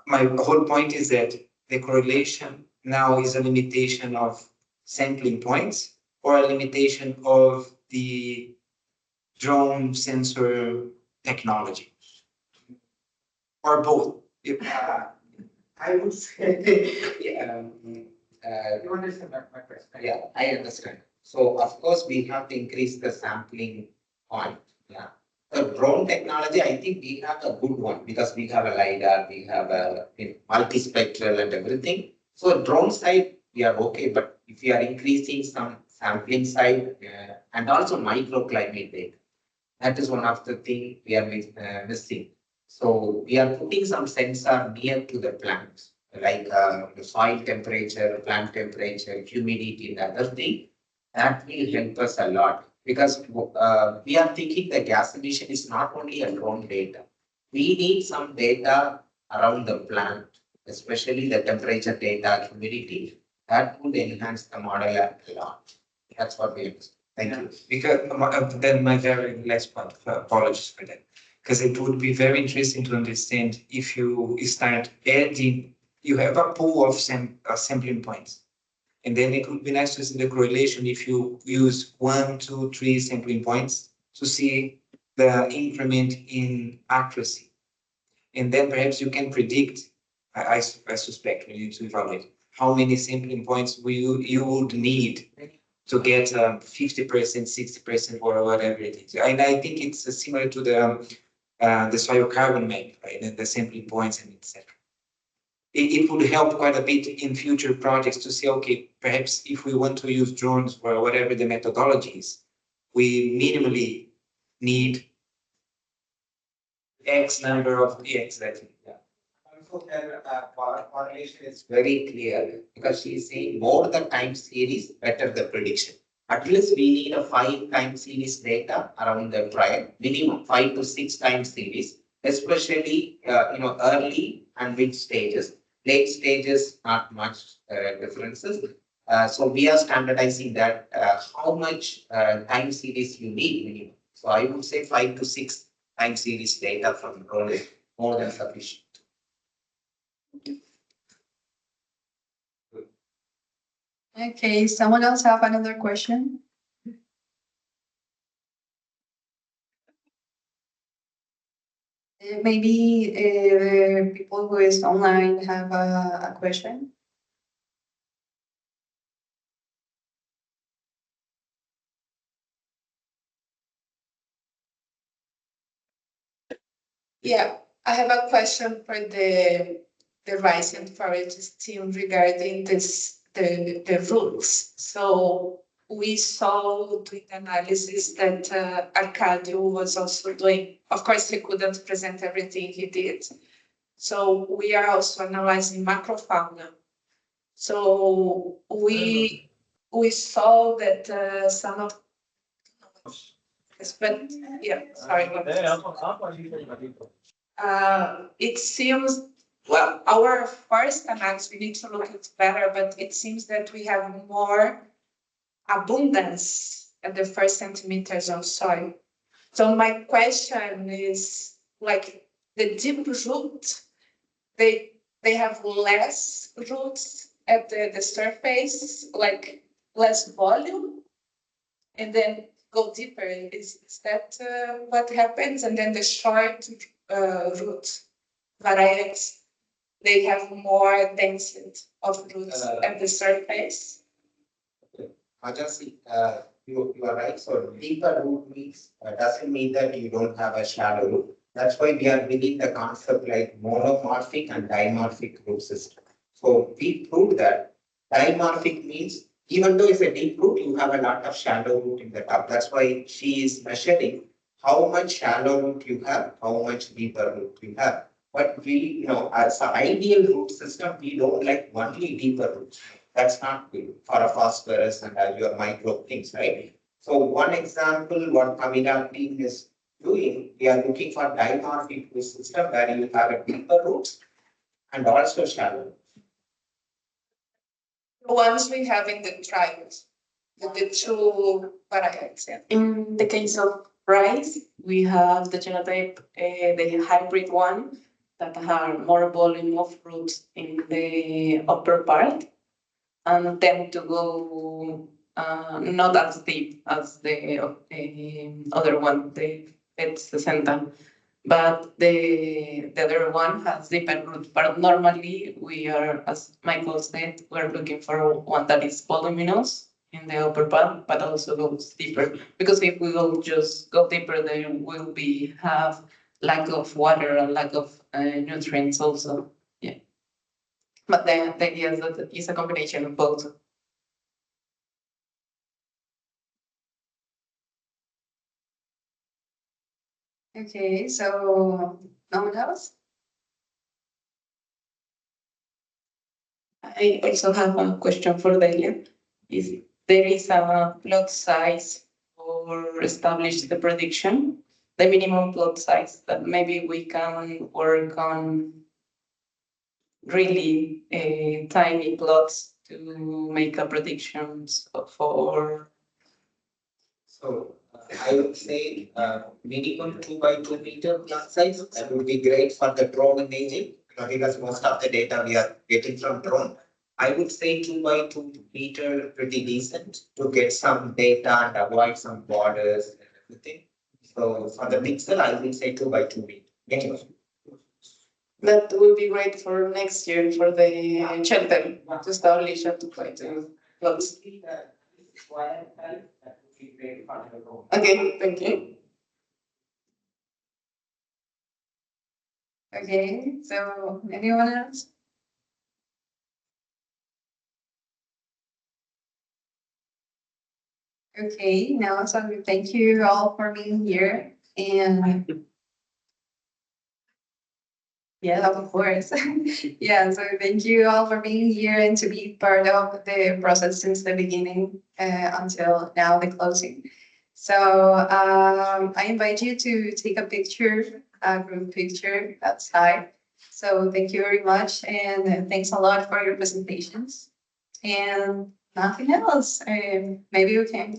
My whole point is that the correlation now is a limitation of sampling points or a limitation of the drone sensor technology, or both. I would say, you understand my question? Yeah, I understand. So of course we have to increase the sampling point. Yeah. The drone technology, I think we have a good one because we have a LiDAR, we have a multispectral and everything. So drone side, we are okay, but if we are increasing some sampling side and also microclimate data, that is one of the things we are missing. So we are putting some sensor near to the plants, like the soil temperature, plant temperature, humidity, and other thing. That will help us a lot because we are thinking the gas emission is not only a drone data. We need some data around the plant, especially the temperature data, humidity. That would enhance the model a lot. That's what we understand. Thank you. Because then my very last point, apologies for that. Because it would be very interesting to understand if you start adding, you have a pool of sampling points. And then it would be nice to see the correlation if you use 1, 2, 3 sampling points to see the increment in accuracy. And then perhaps you can predict, I suspect we need to evaluate how many sampling points you would need to get 50%, 60%, or whatever it is. And I think it's similar to the soil carbon map, right? And the sampling points and etc. It would help quite a bit in future projects to say, okay, perhaps if we want to use drones or whatever the methodology is, we minimally need X number of exactly. Yeah. Also, their correlation is very clear because she is saying more the time series, better the prediction. At least we need a 5 time series data around the trial, minimum 5 to 6 time series, especially early and mid stages. Late stages, not much differences. So we are standardizing that how much time series you need minimum. So I would say 5 to 6 time series data from drone is more than sufficient. Okay, someone else have another question? Maybe people who is online have a question. Yeah, I have a question for the rice and forage team regarding the rules. So we saw doing the analysis that Arcadio was also doing. Of course, he couldn't present everything he did. So we are also analyzing macrofauna. So we saw that some of but yeah, sorry. It seems, well, our forest analysis, we need to look at better, but it seems that we have more abundance at the first centimeters of soil. So my question is, like, the deep root, they have less roots at the surface, like less volume, and then go deeper. Is that what happens? And then the short root varieties, they have more density of roots at the surface. Ajasi, you are right. So deeper root means doesn't mean that you don't have a shallow root. That's why we are bringing the concept like monomorphic and dimorphic root system. So we proved that dimorphic means even though it's a deep root, you have a lot of shallow root in the top. That's why she is measuring how much shallow root you have, how much deeper root you have. But we, as an ideal root system, we don't like only deeper roots. That's not good for a phosphorus and your micro things, right? So one example, what Kamila team is doing, we are looking for dimorphic root system where you have a deeper roots and also shallow. The ones we have in the trials, the two varieties. Yeah. In the case of rice, we have the genotype, the hybrid one, that have more volume of roots in the upper part and tend to go not as deep as the other one, it's the center. But the other one has deeper roots. But normally we are, as Michael said, we're looking for one that is voluminous in the upper part, but also goes deeper. Because if we will just go deeper, then we'll have lack of water and lack of nutrients also. Yeah. But the idea is that it's a combination of both. Okay, so no one else? I also have a question for Delia. Is there is a plot size or establish the prediction, the minimum plot size that maybe we can work on really tiny plots to make a predictions for? So I would say minimum 2 by 2 meter plot size. That would be great for the drone imaging because most of the data we are getting from drone. I would say 2 by 2 meter pretty decent to get some data and avoid some borders and everything. So for the pixel, I would say 2 by 2 meter. That will be great for next year for the shelter to establish a 2 by 2 plots. Okay, thank you. Okay, so anyone else? Okay, now so thank you all for being here and yeah, of course. Yeah, so thank you all for being here and to be part of the process since the beginning until now, the closing. So I invite you to take a picture, a group picture outside. So thank you very much and thanks a lot for your presentations. And nothing else. Maybe we can.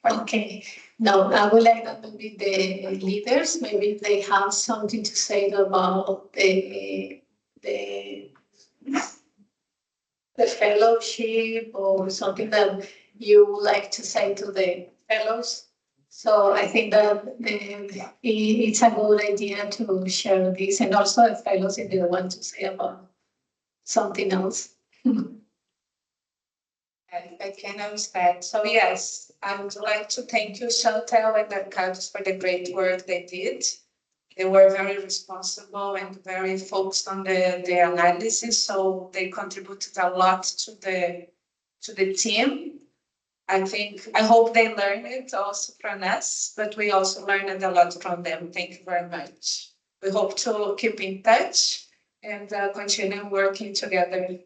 Okay. Now, I would like that maybe the leaders, maybe they have something to say about the fellowship or something that you would like to say to the fellows. So I think that it's a good idea to share this, and also the fellows if they want to say about something else. I can understand. So yes, I would like to thank you, Chantel and the Arcados for the great work they did. They were very responsible and very focused on the analysis, so they contributed a lot to the team. I hope they learned it also from us, but we also learned a lot from them. Thank you very much. We hope to keep in touch and continue working together.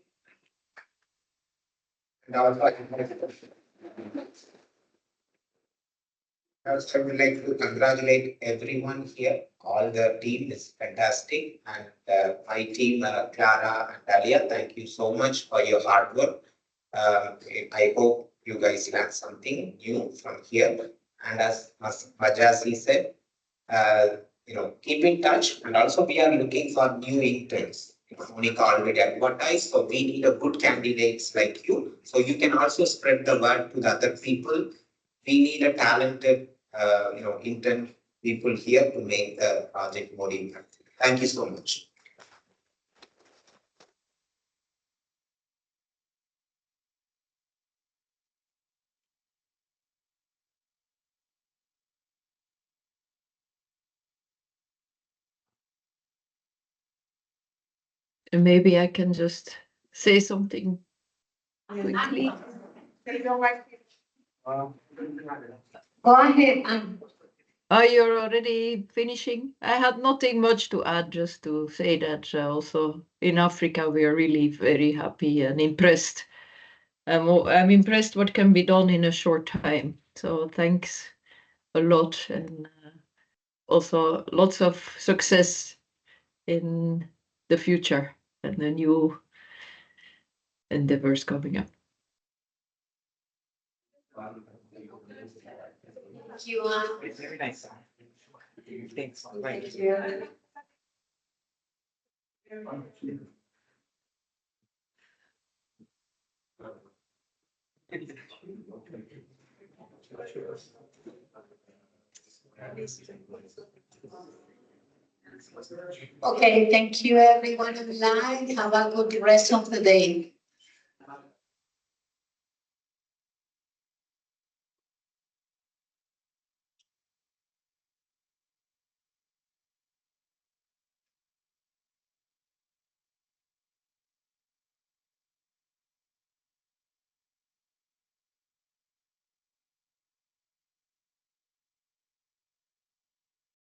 And also, I would like to congratulate everyone here. All the team is fantastic. And my team, Clara and Dalia, thank you so much for your hard work. I hope you guys learned something new from here. And as Majasi said, keep in touch. And also we are looking for new interns. Monica already advertised, so we need a good candidates like you. So you can also spread the word to the other people. We need a talented, intern people here to make the project more impactful. Thank you so much. And maybe I can just say something quickly. Go ahead, Anne. Oh, you're already finishing? I had nothing much to add, just to say that also in Africa we are really very happy and impressed. I'm impressed what can be done in a short time. So thanks a lot, and also lots of success in the future and the new endeavors coming up. Thank you, Anne. It's very nice. Thanks. Thank you. Okay, thank you everyone online. Have a good rest of the day.